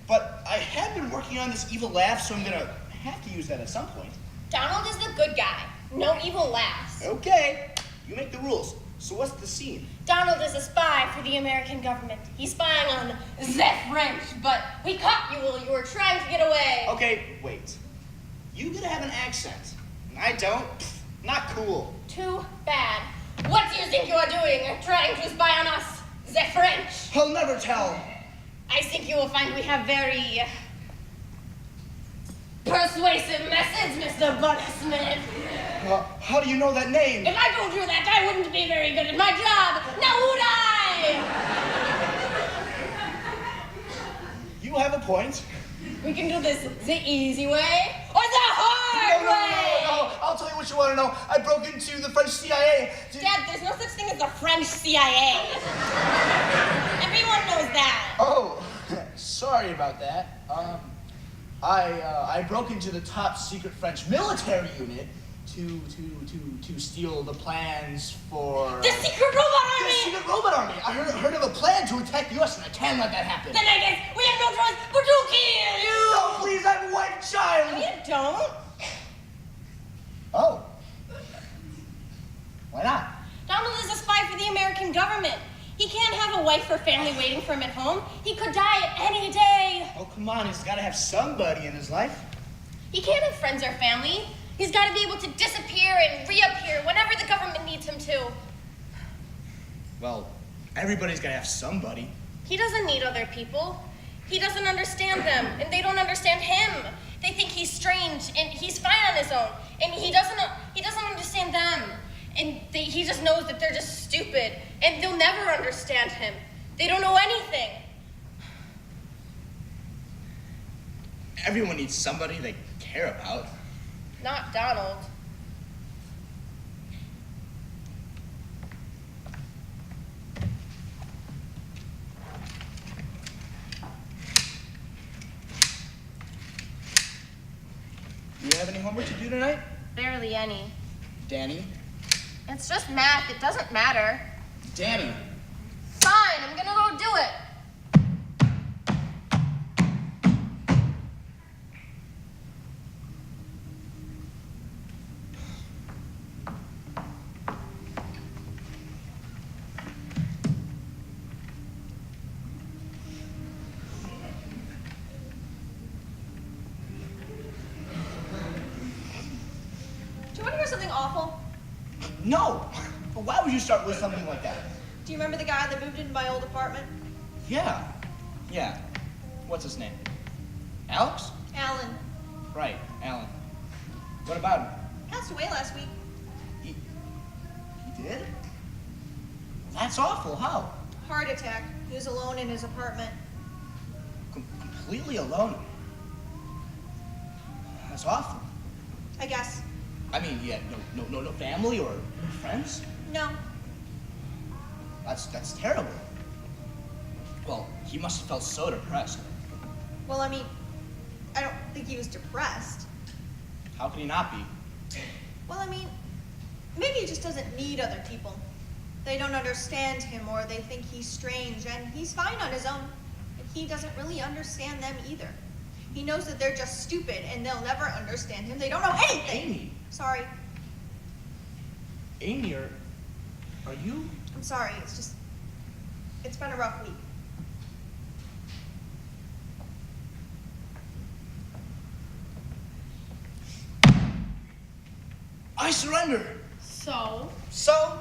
but I have been working on this evil laugh, so I'm gonna have to use that at some point. Donald is the good guy. No evil laughs. Okay, you make the rules. So what's the scene? Donald is a spy for the American government. He's spying on the French, but we caught you while you were trying to get away. Okay, wait. You gotta have an accent. I don't. Not cool. Too bad. What do you think you are doing, trying to spy on us, the French? I'll never tell. I think you will find we have very persuasive methods, Mr. Buttersmith. How do you know that name? If I told you that, I wouldn't be very good at my job. Now would I? You have a point. We can do this the easy way or the hard way. No. I'll tell you what you want to know. I broke into the French CIA. Dad, there's no such thing as the French CIA. Everyone knows that. Oh, sorry about that. I broke into the top secret French military unit to steal the plans for the secret robot army. The secret robot army. I heard of a plan to attack the U.S. and I can't let that happen. Then I guess we have no choice but to kill you. No, please, I have a white child. No, you don't. Oh. Why not? Donald is a spy for the American government. He can't have a wife or family waiting for him at home. He could die at any day. Oh, come on. He's got to have somebody in his life. He can't have friends or family. He's got to be able to disappear and reappear whenever the government needs him to. Well, everybody's got to have somebody. He doesn't need other people. He doesn't understand them, and they don't understand him. They think he's strange, and he's fine on his own, and he doesn't understand them. And he just knows that they're just stupid, and they'll never understand him. They don't know anything. Everyone needs somebody they care about. Not Donald. Do you have any homework to do tonight? Barely any. Danny? It's just math. It doesn't matter. Danny. Fine, I'm gonna go do it. Do you want to hear something awful? No! But why would you start with something like that? Do you remember the guy that moved into my old apartment? Yeah. What's his name? Alex? Alan. Right, Alan. What about him? Passed away last week. He did? That's awful. How? Heart attack. He was alone in his apartment. Completely alone? That's awful. I guess. I mean, he had no family or friends? No. That's terrible. Well, he must have felt so depressed. Well, I mean, I don't think he was depressed. How could he not be? Well, I mean, maybe he just doesn't need other people. They don't understand him or they think he's strange and he's fine on his own. And he doesn't really understand them either. He knows that they're just stupid and they'll never understand him. They don't know anything. Amy. Sorry. Amy, are you? I'm sorry, it's been a rough week. I surrender. So? So?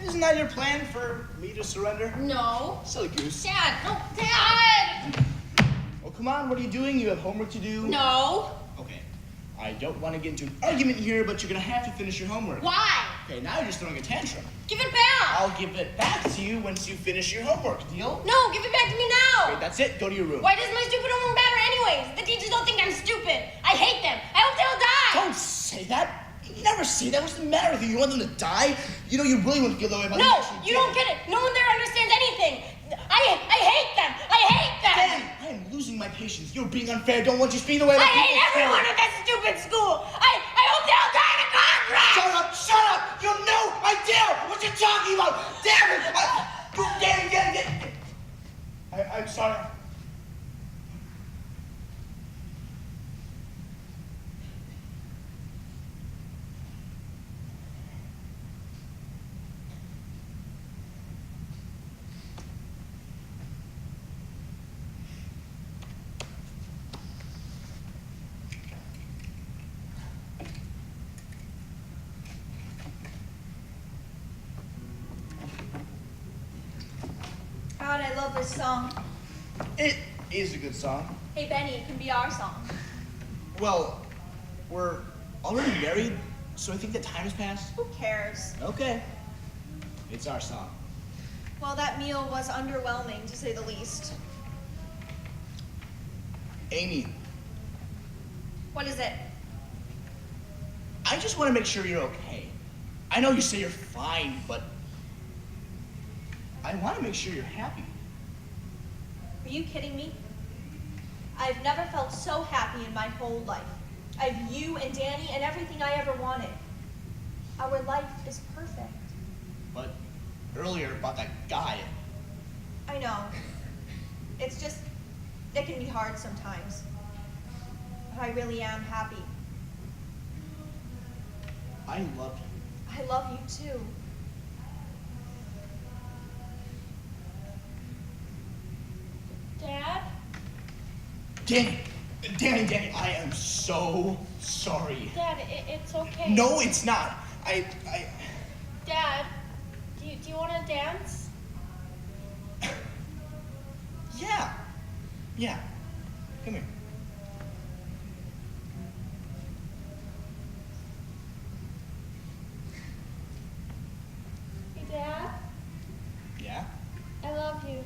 Isn't that your plan for me to surrender? No. Silly goose. Dad, no, Dad! Oh, come on, what are you doing? You have homework to do? No. Okay. I don't want to get into an argument here, but you're gonna have to finish your homework. Why? Okay, now you're just throwing a tantrum. Give it back! I'll give it back to you once you finish your homework. Deal? No, give it back to me now! Okay, that's it. Go to your room. Why does my stupid homework matter anyways? The teachers don't think I'm stupid. I hate them. I hope they'll die! Don't say that. You never say that. What's the matter with you? You want them to die? You know, you really wouldn't feel that way about them. No, you don't get it. No one there understands anything. I hate them. I hate them. Danny, I am losing my patience. You're being unfair. Don't want you speaking the way that I hate people feel. everyone at that stupid school. I hope they all die in a car crash. Shut up! Shut up! You have no idea what you're talking about. Damn it! Danny. I'm sorry. God, I love this song. It is a good song. Hey, Benny, it can be our song. Well, we're already married, so I think that time has passed. Who cares? Okay. It's our song. Well, that meal was underwhelming, to say the least. Amy, What is it? I just want to make sure you're okay. I know you say you're fine, but I want to make sure you're happy. Are you kidding me? I've never felt so happy in my whole life. I have you and Danny and everything I ever wanted. Our life is perfect. But earlier about that guy. I know. It's just, it can be hard sometimes. But I really am happy. I love you. I love you too. Dad? Danny, I am so sorry. Dad, it's okay. No, it's not. Dad, do you want to dance? Yeah. Come here. Hey, Dad? Yeah? I love you.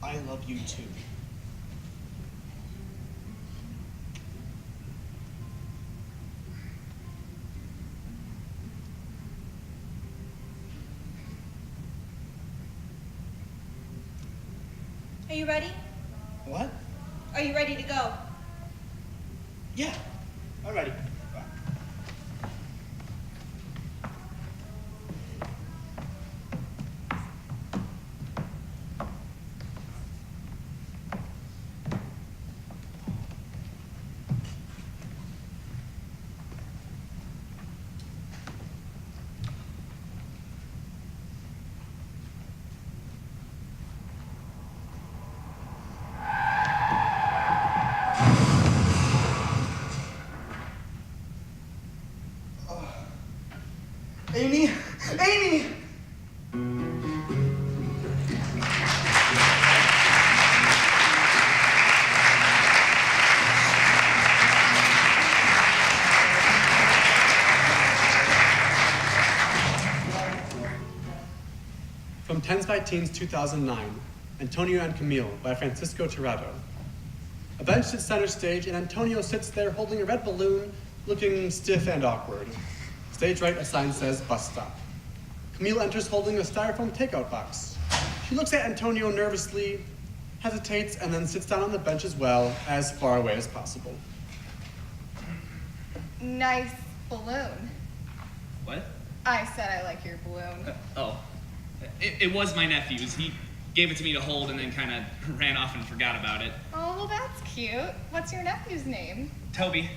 I love you too. Are you ready? What? Are you ready to go? Yeah, I'm ready. Amy! From Tens by Teens 2009, Antonio and Camille by Francisco Tirado. A bench sits center stage, and Antonio sits there holding a red balloon, looking stiff and awkward. Stage right, a sign says bus stop. Camille enters holding a styrofoam takeout box. She looks at Antonio nervously, hesitates, and then sits down on the bench as well, as far away as possible. Nice balloon. What? I said I like your balloon. It was my nephew's. He gave it to me to hold and then kind of ran off and forgot about it. Oh, well, that's cute. What's your nephew's name? Toby.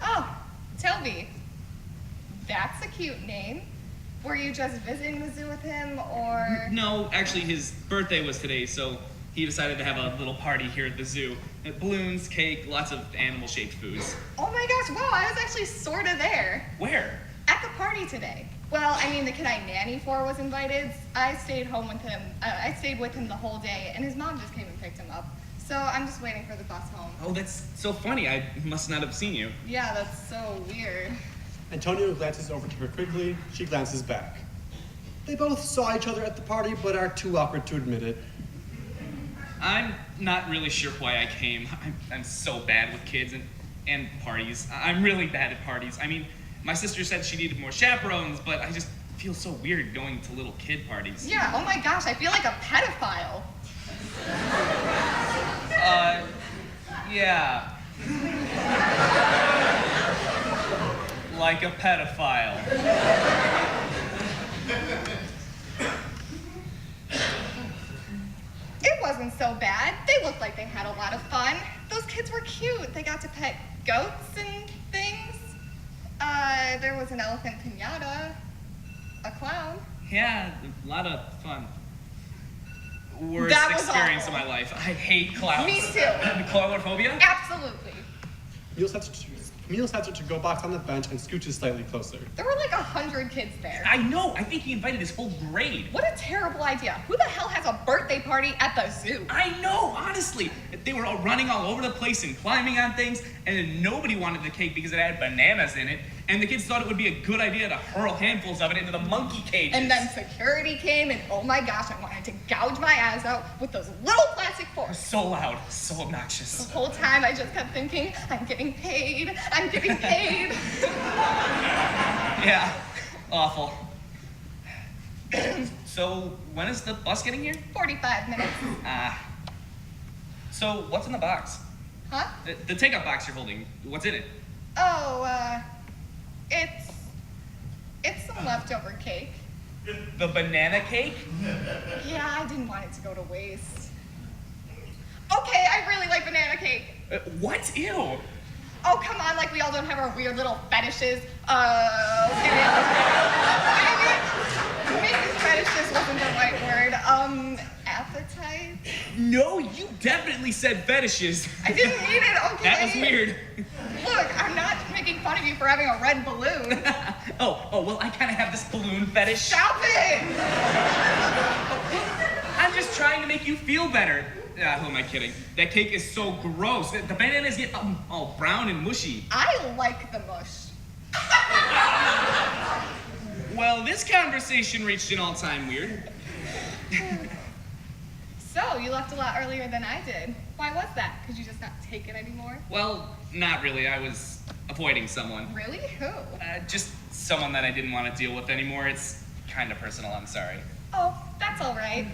Oh, Toby. That's a cute name. Were you just visiting the zoo with him, or? No, actually his birthday was today, so he decided to have a little party here at the zoo. Balloons, cake, lots of animal-shaped foods. Oh my gosh, wow, I was actually sort of there. Where? At the party today. Well, I mean, the kid I nanny for was invited. I stayed home with him. I stayed with him the whole day, and his mom just came and picked him up. So I'm just waiting for the bus home. Oh, that's so funny. I must not have seen you. Yeah, that's so weird. Antonio glances over to her quickly. She glances back. They both saw each other at the party, but are too awkward to admit it. I'm not really sure why I came. I'm so bad with kids and parties. I'm really bad at parties. I mean, my sister said she needed more chaperones, but I just feel so weird going to little kid parties. Yeah, oh my gosh, I feel like a pedophile. Yeah. Like a pedophile. It wasn't so bad. They looked like they had a lot of fun. Those kids were cute. They got to pet goats and things. There was an elephant piñata, a clown. Yeah, a lot of fun. Worst That was experience awful. of my life. I hate clowns. Me too. Clownophobia? Absolutely. Camille sets her to-go box on the bench and scooches slightly closer. There were like 100 kids there. I know. I think he invited his whole grade. What a terrible idea. Who the hell has a birthday party at the zoo? I know, honestly. They were all running all over the place and climbing on things, and then nobody wanted the cake because it had bananas in it, and the kids thought it would be a good idea to hurl handfuls of it into the monkey cages. And then security came, and oh my gosh, I wanted to gouge my eyes out with those little plastic forks. So loud, so obnoxious. The whole time I just kept thinking, I'm getting paid, I'm getting paid. Yeah, awful. So, when is the bus getting here? 45 minutes. So, what's in the box? Huh? The takeout box you're holding, what's in it? Oh, it's some leftover cake. The banana cake? Yeah, I didn't want it to go to waste. Okay, I really like banana cake. What? Ew. Oh, come on, like we all don't have our weird little fetishes. Maybe fetishes wasn't the right word. Appetite? No, you definitely said fetishes. I didn't mean it, okay? That was weird. Look, I'm not making fun of you for having a red balloon. Oh, well, I kind of have this balloon fetish. Stop it! I'm just trying to make you feel better. Who am I kidding? That cake is so gross. The bananas get all brown and mushy. I like the mush. Well, this conversation reached an all-time weird. So, you left a lot earlier than I did. Why was that? Could you just not take it anymore? Well, not really. I was avoiding someone. Really? Who? Just someone that I didn't want to deal with anymore. It's kind of personal. I'm sorry. Oh, that's all right.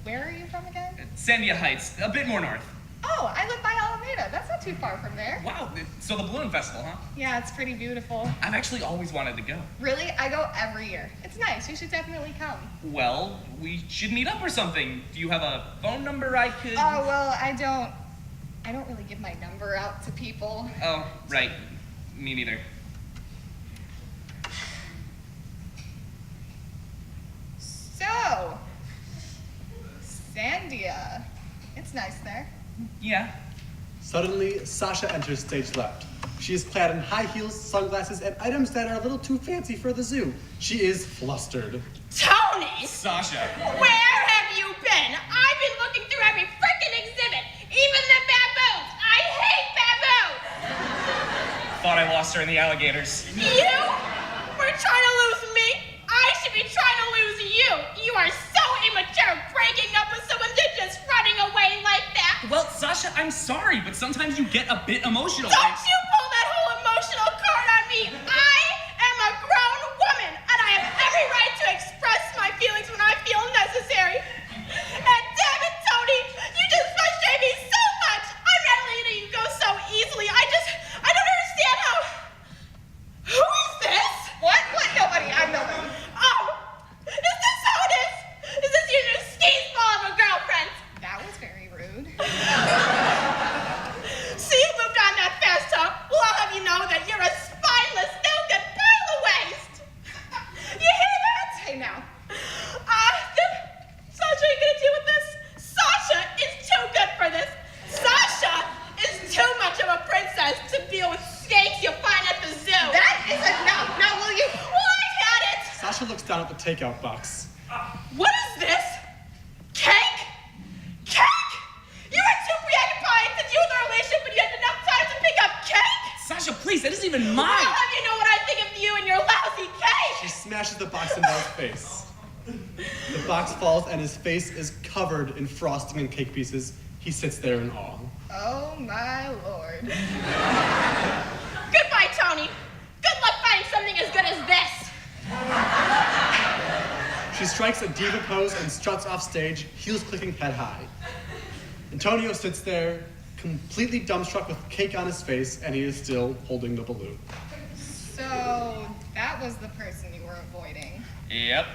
Where are you from again? Sandia Heights, a bit more north. Oh, I live by Alameda. That's not too far from there. Wow, so the balloon festival, huh? Yeah, it's pretty beautiful. I've actually always wanted to go. Really? I go every year. It's nice. You should definitely come. Well, we should meet up or something. Do you have a phone number I could... Oh, well, I don't really give my number out to people. Oh, right. Me neither. So, Sandia. It's nice there. Yeah. Suddenly, Sasha enters stage left. She is clad in high heels, sunglasses, and items that are a little too fancy for the zoo. She is flustered. Tony! Sasha. Where have you been? I've been looking through every frickin' exhibit, even the baboons. I hate baboons! Thought I lost her in the alligators. You? We're trying to lose me? I should be trying to lose you. You are so immature breaking up with someone then just running away like that. Well, Sasha, I'm sorry, but sometimes you get a bit emotional. Don't you pull that whole emotional card on me. I am a grown woman, and I have every right to express my feelings when I feel necessary. And damn it, Tony, you just frustrate me so much. I'm not letting you go so easily. I don't understand how... Who is this? What? Nobody. I'm nobody. Oh, is this how it is? Is this your new skis-ball of a girlfriend? That was very rude. See, you moved on that fast, huh? takeout box. What is this? Cake? Cake? You were too preoccupied to deal with our relationship, but you had enough time to pick up cake? Sasha, please, that isn't even mine. I'll have you know what I think of you and your lousy cake. She smashes the box in Bell's face. The box falls and his face is covered in frosting and cake pieces. He sits there in awe. Oh my lord. Goodbye, Tony. Good luck finding something as good as this. She strikes a diva pose and struts off stage, heels clicking head high. Antonio sits there, completely dumbstruck with cake on his face, and he is still holding the balloon. So that was the person you were avoiding. Yep.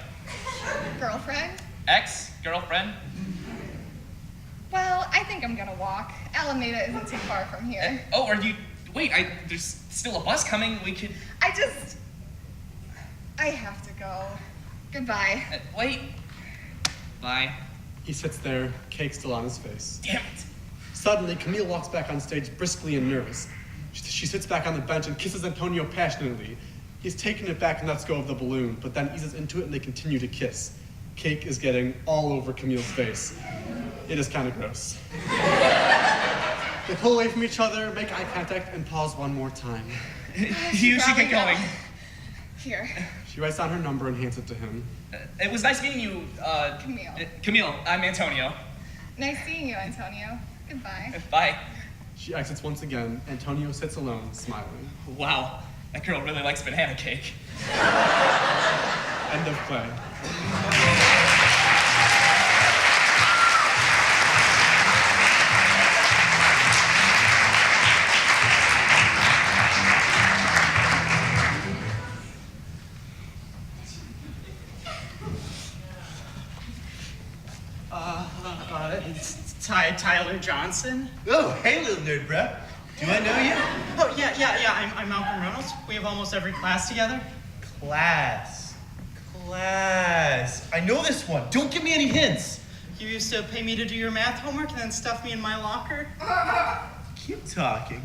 Girlfriend? Ex-girlfriend. Well, I think I'm gonna walk. Alameda isn't too far from here. Oh, are you... Wait, there's still a bus coming. We could... I have to go. Goodbye. Wait. Bye. He sits there, cake still on his face. Damn it. Suddenly, Camille walks back on stage briskly and nervous. She sits back on the bench and kisses Antonio passionately. He's taken it back and lets go of the balloon, but then eases into it and they continue to kiss. Cake is getting all over Camille's face. It is kind of gross. They pull away from each other, make eye contact, and pause one more time. You should get going. Here. She writes down her number and hands it to him. It was nice meeting you, Camille. Camille, I'm Antonio. Nice seeing you, Antonio. Goodbye. Bye. She exits once again. Antonio sits alone, smiling. Wow, that girl really likes banana cake. End of play. It's Tyler Johnson. Oh, hey, little nerd, bro. Do I know you? Oh, yeah. I'm Malcolm Reynolds. We have almost every class together. Class. I know this one. Don't give me any hints. You used to pay me to do your math homework and then stuff me in my locker. Keep talking.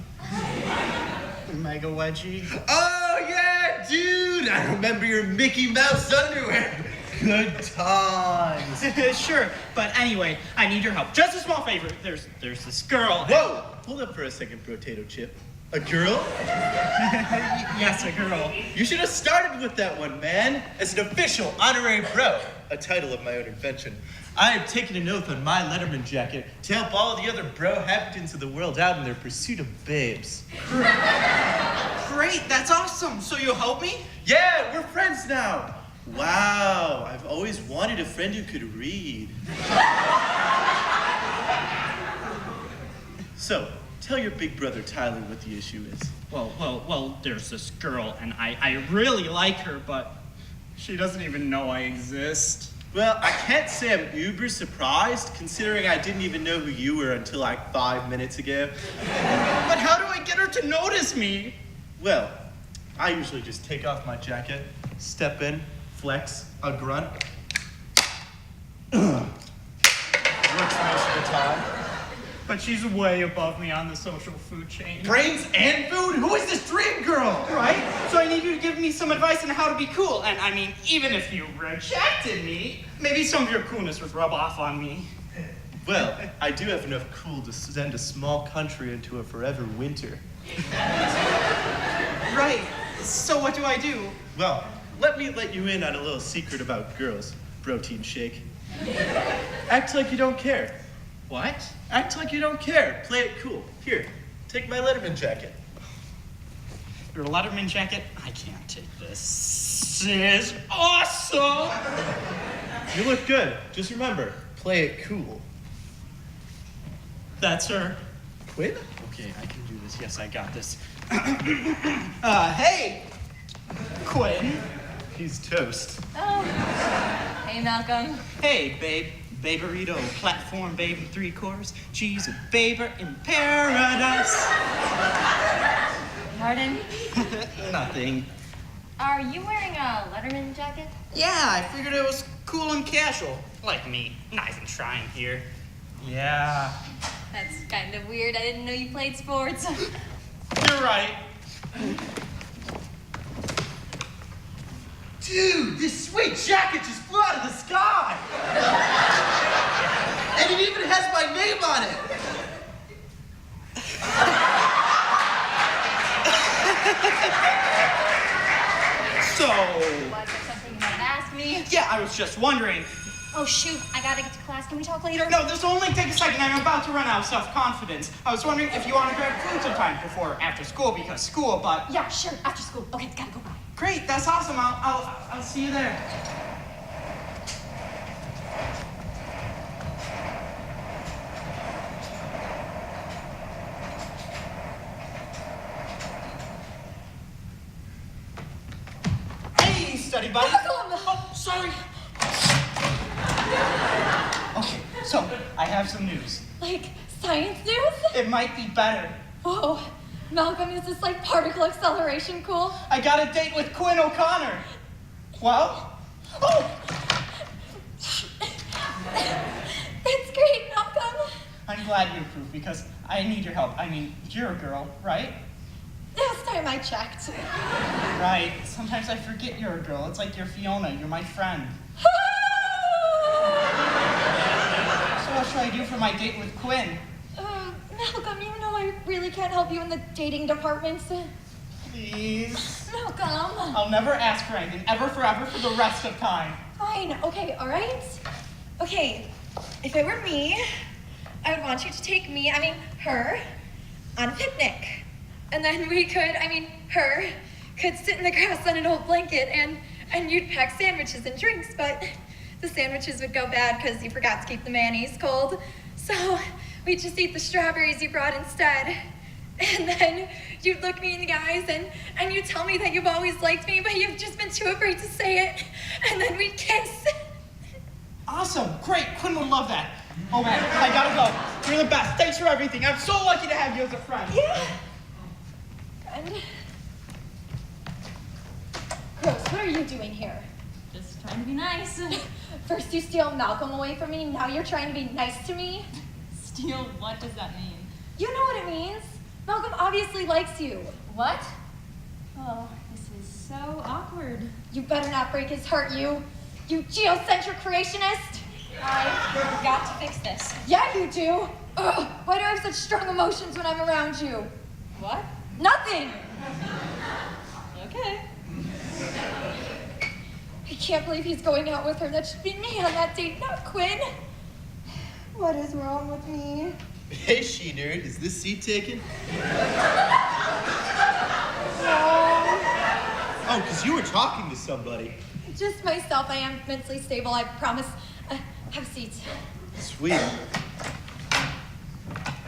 Mega wedgie. Oh, yeah, dude. I remember your Mickey Mouse underwear. Good times. Sure, but anyway, I need your help. Just a small favor. There's this girl. Whoa! Hold up for a second, Potato Chip. A girl? Yes, a girl. You should have started with that one, man. As an official honorary bro, a title of my own invention. I have taken an oath on my Letterman jacket to help all the other bro habitants of the world out in their pursuit of babes. Great, that's awesome. So you'll help me? Yeah, we're friends now. Wow, I've always wanted a friend who could read. So, tell your big brother Tyler what the issue is. Well, there's this girl, and I really like her, but she doesn't even know I exist. Well, I can't say I'm uber surprised, considering I didn't even know who you were until like 5 minutes ago. But how do I get her to notice me? Well, I usually just take off my jacket, step in, flex, a grunt. Works most of the time. But she's way above me on the social food chain. Brains and food? Who is this dream girl? Right? So I need you to give me some advice on how to be cool. And I mean, even if you rejected me, maybe some of your coolness would rub off on me. Well, I do have enough cool to send a small country into a forever winter. Right. So what do I do? Well, let me let you in on a little secret about girls, Protein Shake. Act like you don't care. What? Act like you don't care. Play it cool. Here, take my Letterman jacket. Your Letterman jacket? I can't take this. This is awesome! You look good. Just remember, play it cool. That's her. Quinn? Okay, I can do this. Yes, I got this. Hey! Quinn. He's toast. Oh. Hey, Malcolm. Hey, babe. Babe burrito, platform, babe, 3/4, cheese and baber in paradise. Pardon? Nothing. Are you wearing a Letterman jacket? Yeah, I figured it was cool and casual. Like me, not even trying here. Yeah. That's kind of weird. I didn't know you played sports. You're right. Dude, this sweet jacket just flew out of the sky! And it even has my name on it! So, Was there something you wanted to ask me? yeah, I was just wondering. Oh, shoot, I gotta get to class. Can we talk later? No, this will only take a second. I'm about to run out of self-confidence. I was wondering if you want to grab food sometime before after school, because school, but... Yeah, sure, after school. Okay, it's gotta go by. Great, that's awesome. I'll see you there. Hey, study buddy. Oh, sorry. Okay, so I have some news. Like science news? It might be better. Whoa. Malcolm, is this like particle acceleration cool? I got a date with Quinn O'Connor. Well? Oh! That's great, Malcolm. I'm glad you approve because I need your help. I mean, you're a girl, right? Last time I checked. Right. Sometimes I forget you're a girl. It's like you're Fiona. You're my friend. So what should I do for my date with Quinn? Malcolm, you know I really can't help you in the dating department. Please? Malcolm. I'll never ask for anything, ever, forever, for the rest of time. Fine, okay, all right? Okay, if it were me, I would want you to take me, her, on a picnic. And then we could, her, could sit in the grass on an old blanket and you'd pack sandwiches and drinks, but the sandwiches would go bad because you forgot to keep the mayonnaise cold. So we'd just eat the strawberries you brought instead. And then you'd look me in the eyes and you'd tell me that you've always liked me, but you've just been too afraid to say it. And then we'd kiss. Awesome, great, Quinn would love that. Oh man, I gotta go. You're the best, thanks for everything. I'm so lucky to have you as a friend. Yeah. Friend. Gross, what are you doing here? Just trying to be nice. First you steal Malcolm away from me, now you're trying to be nice to me? Steal, what does that mean? You know what it means. Malcolm obviously likes you. What? Oh, this is so awkward. You better not break his heart, you geocentric creationist. I've got to fix this. Yeah, you do. Ugh, why do I have such strong emotions when I'm around you? What? Nothing. Okay. I can't believe he's going out with her. That should be me on that date, not Quinn. What is wrong with me? Hey, she-nerd, is this seat taken? Oh, because you were talking to somebody. Just myself. I am mentally stable, I promise. Have a seat. Sweet.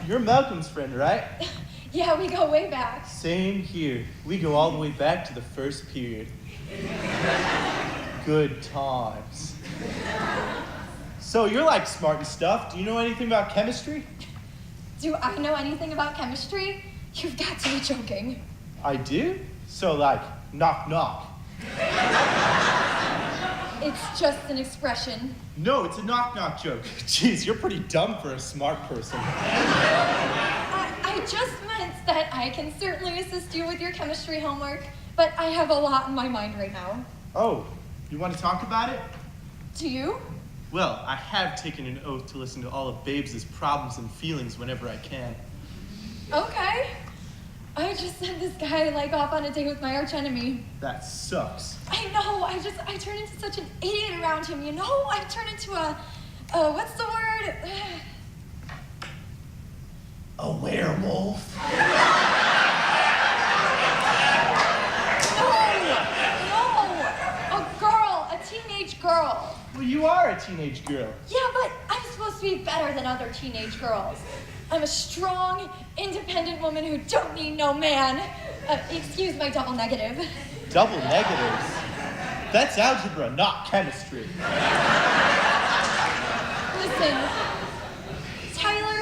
You're Malcolm's friend, right? Yeah, we go way back. Same here. We go all the way back to the first period. Good times. So you're like smart and stuff. Do you know anything about chemistry? Do I know anything about chemistry? You've got to be joking. I do? So like, knock knock. It's just an expression. No, it's a knock knock joke. Jeez, you're pretty dumb for a smart person. I just meant that I can certainly assist you with your chemistry homework, but I have a lot in my mind right now. Oh, you want to talk about it? Do you? Well, I have taken an oath to listen to all of Babes' problems and feelings whenever I can. Okay. I just sent this guy off on a date with my archenemy. That sucks. I know, I turn into such an idiot around him, you know? I turn into what's the word? A werewolf? No, a girl, a teenage girl. Well, you are a teenage girl. Yeah, but I'm supposed to be better than other teenage girls. I'm a strong, independent woman who don't need no man. Excuse my double negative. Double negatives? That's algebra, not chemistry. Listen, Tyler,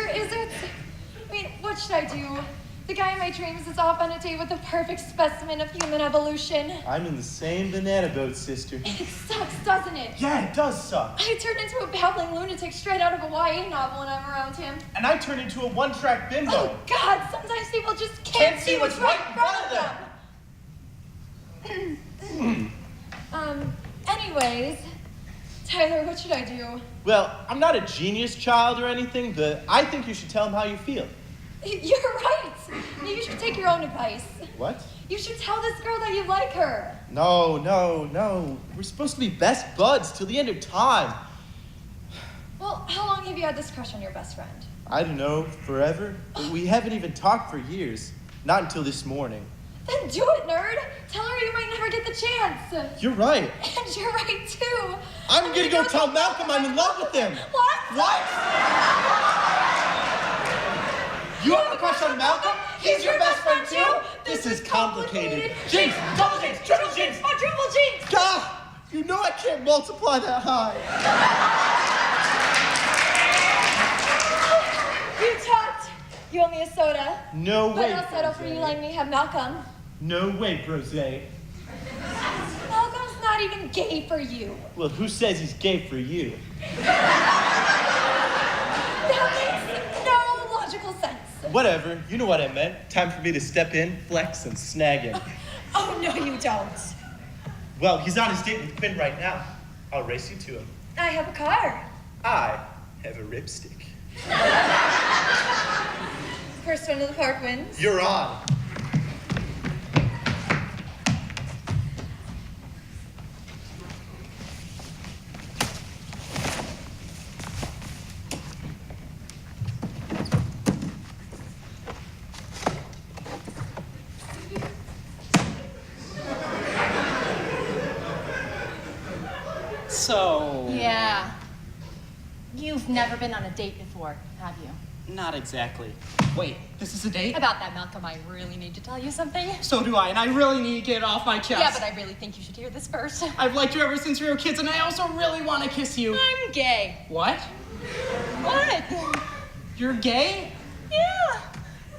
what should I do? The guy in my dreams is off on a date with the perfect specimen of human evolution. I'm in the same banana boat, sister. It sucks, doesn't it? Yeah, it does suck. I turn into a babbling lunatic straight out of a YA novel when I'm around him. And I turn into a one-track bimbo. Oh, God, sometimes people just can't see what's right in front of them. Anyways, Tyler, what should I do? Well, I'm not a genius child or anything, but I think you should tell him how you feel. You're right. You should take your own advice. What? You should tell this girl that you like her. No. We're supposed to be best buds till the end of time. Well, how long have you had this crush on your best friend? I don't know, forever? But we haven't even talked for years. Not until this morning. Then do it, nerd. Tell her you might never get the chance. You're right. And you're right, too. I'm gonna go tell Malcolm I'm in love with him. What? You have a crush on Malcolm? He's your best friend too? This is complicated. Jinx! Double jinx! Triple jinx! Quadruple jinx! Gah! You know I can't multiply that high. You talked. You owe me a soda. No way, But I'll settle for you letting me have Malcolm. No way, Brose. Malcolm's not even gay for you. Well, who says he's gay for you? That makes no logical sense. Whatever, you know what I meant. Time for me to step in, flex, and snag him. Oh, no, you don't. Well, he's on his date with Quinn right now. I'll race you to him. I have a car. I have a ripstick. First one to the park wins. You're on. So... Yeah. You've never been on a date before, have you? Not exactly. Wait, this is a date? About that, Malcolm, I really need to tell you something. So do I, and I really need to get it off my chest. Yeah, but I really think you should hear this first. I've liked you ever since we were kids, and I also really want to kiss you. I'm gay. What? What? You're gay? Yeah.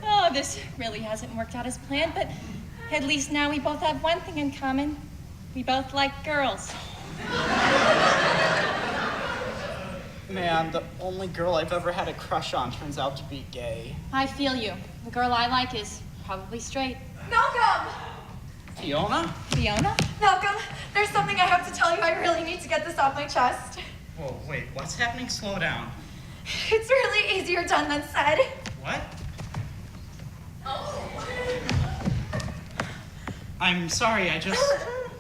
Oh, this really hasn't worked out as planned, but at least now we both have one thing in common. We both like girls. Man, the only girl I've ever had a crush on turns out to be gay. I feel you. The girl I like is probably straight. Malcolm! Fiona? Fiona? Malcolm, there's something I have to tell you. I really need to get this off my chest. Whoa, wait, what's happening? Slow down. It's really easier done than said. What? I'm sorry, I just...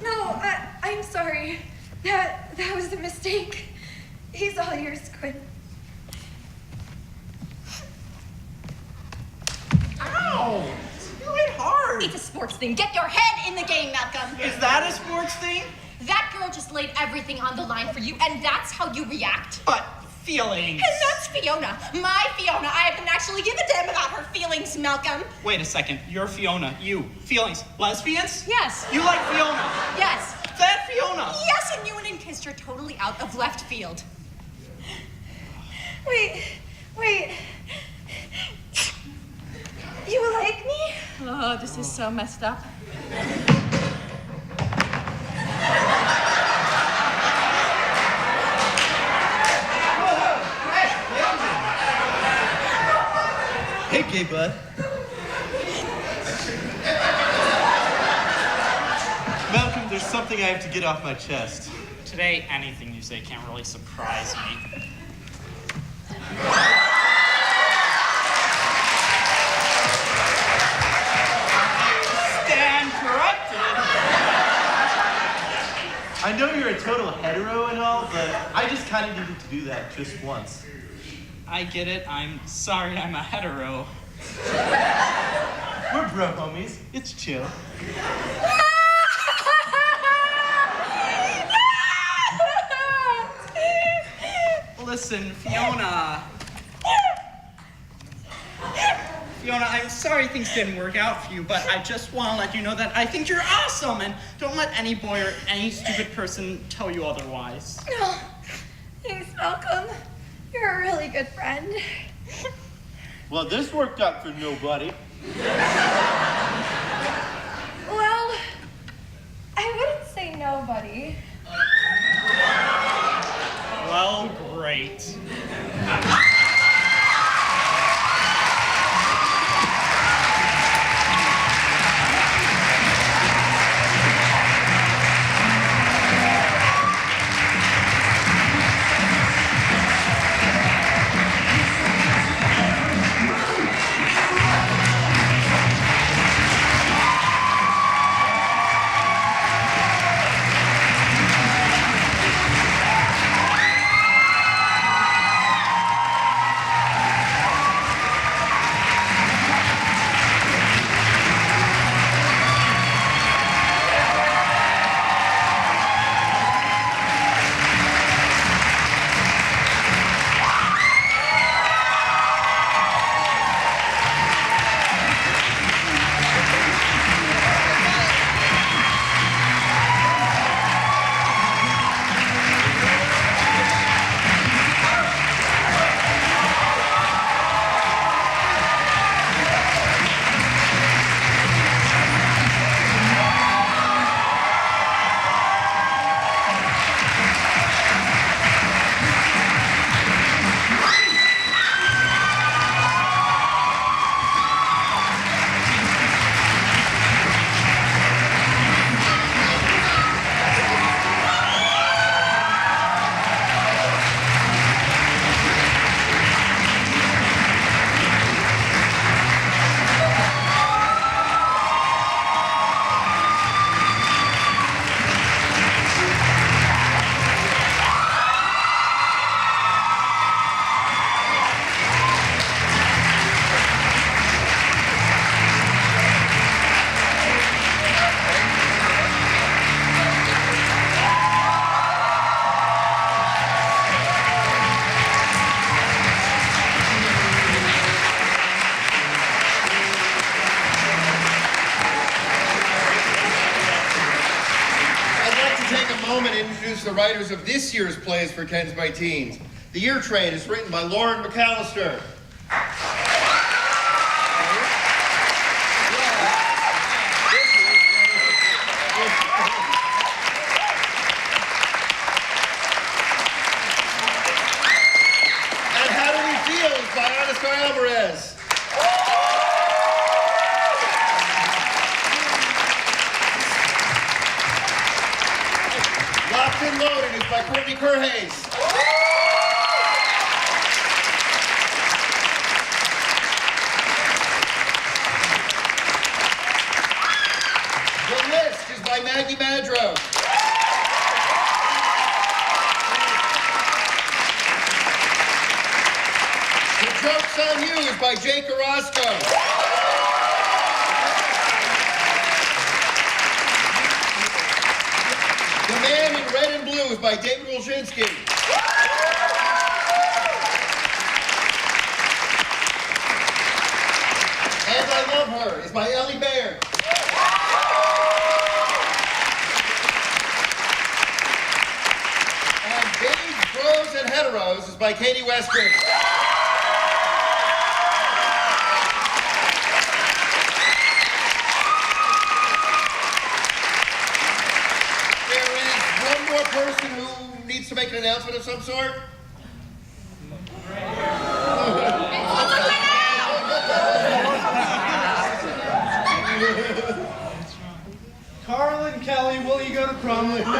No, I'm sorry. That was a mistake. He's all yours, Quinn. Ow! You hit hard! It's a sports thing. Get your head in the game, Malcolm. Is that a sports thing? That girl just laid everything on the line for you, and that's how you react? But feelings. And that's Fiona. My Fiona. I haven't actually give a damn about her feelings, Malcolm. Wait a second. You're Fiona. You. Feelings. Lesbians? Yes. You like Fiona? Yes. That Fiona. Yes, and you and kissed her totally out of left field. Wait. You like me? Oh, this is so messed up. Hey, gay bud. Malcolm, there's something I have to get off my chest. Today, anything you say can't really surprise me. Stand corrected. I know you're a total hetero and all, but I just kind of needed to do that just once. I get it. I'm sorry I'm a hetero. We're bro homies. It's chill. Listen, Fiona. Fiona, I'm sorry things didn't work out for you, but I just want to let you know that I think you're awesome, and don't let any boy or any stupid person tell you otherwise. No. Thanks, Malcolm. You're a really good friend. Well, this worked out for nobody. Well, I wouldn't say nobody. Well, great. introduce the writers of this year's plays for Kens by Teens. The Year Train is written by Lauren McAllister. And How Do We Feel is by Oscar Alvarez. Locked and Loaded is by Courtney Kerhays. The List is by Maggie Madrow. The Joke's on You is by Jake Orozco. The Man in Red and Blue is by David Wolzinski. And I Love Her is by Ellie Baird. And Babes, Bros, and Heteros is by Katie Westbrook. There is one more person who needs to make an announcement of some sort. Carl and Kelly, will you go to prom with me?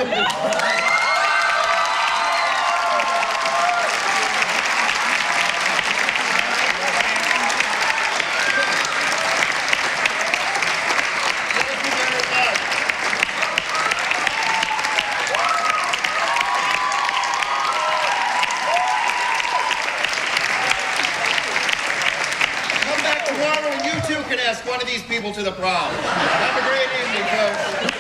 Come back tomorrow and you too can ask one of these people to the prom. Have a great evening, folks.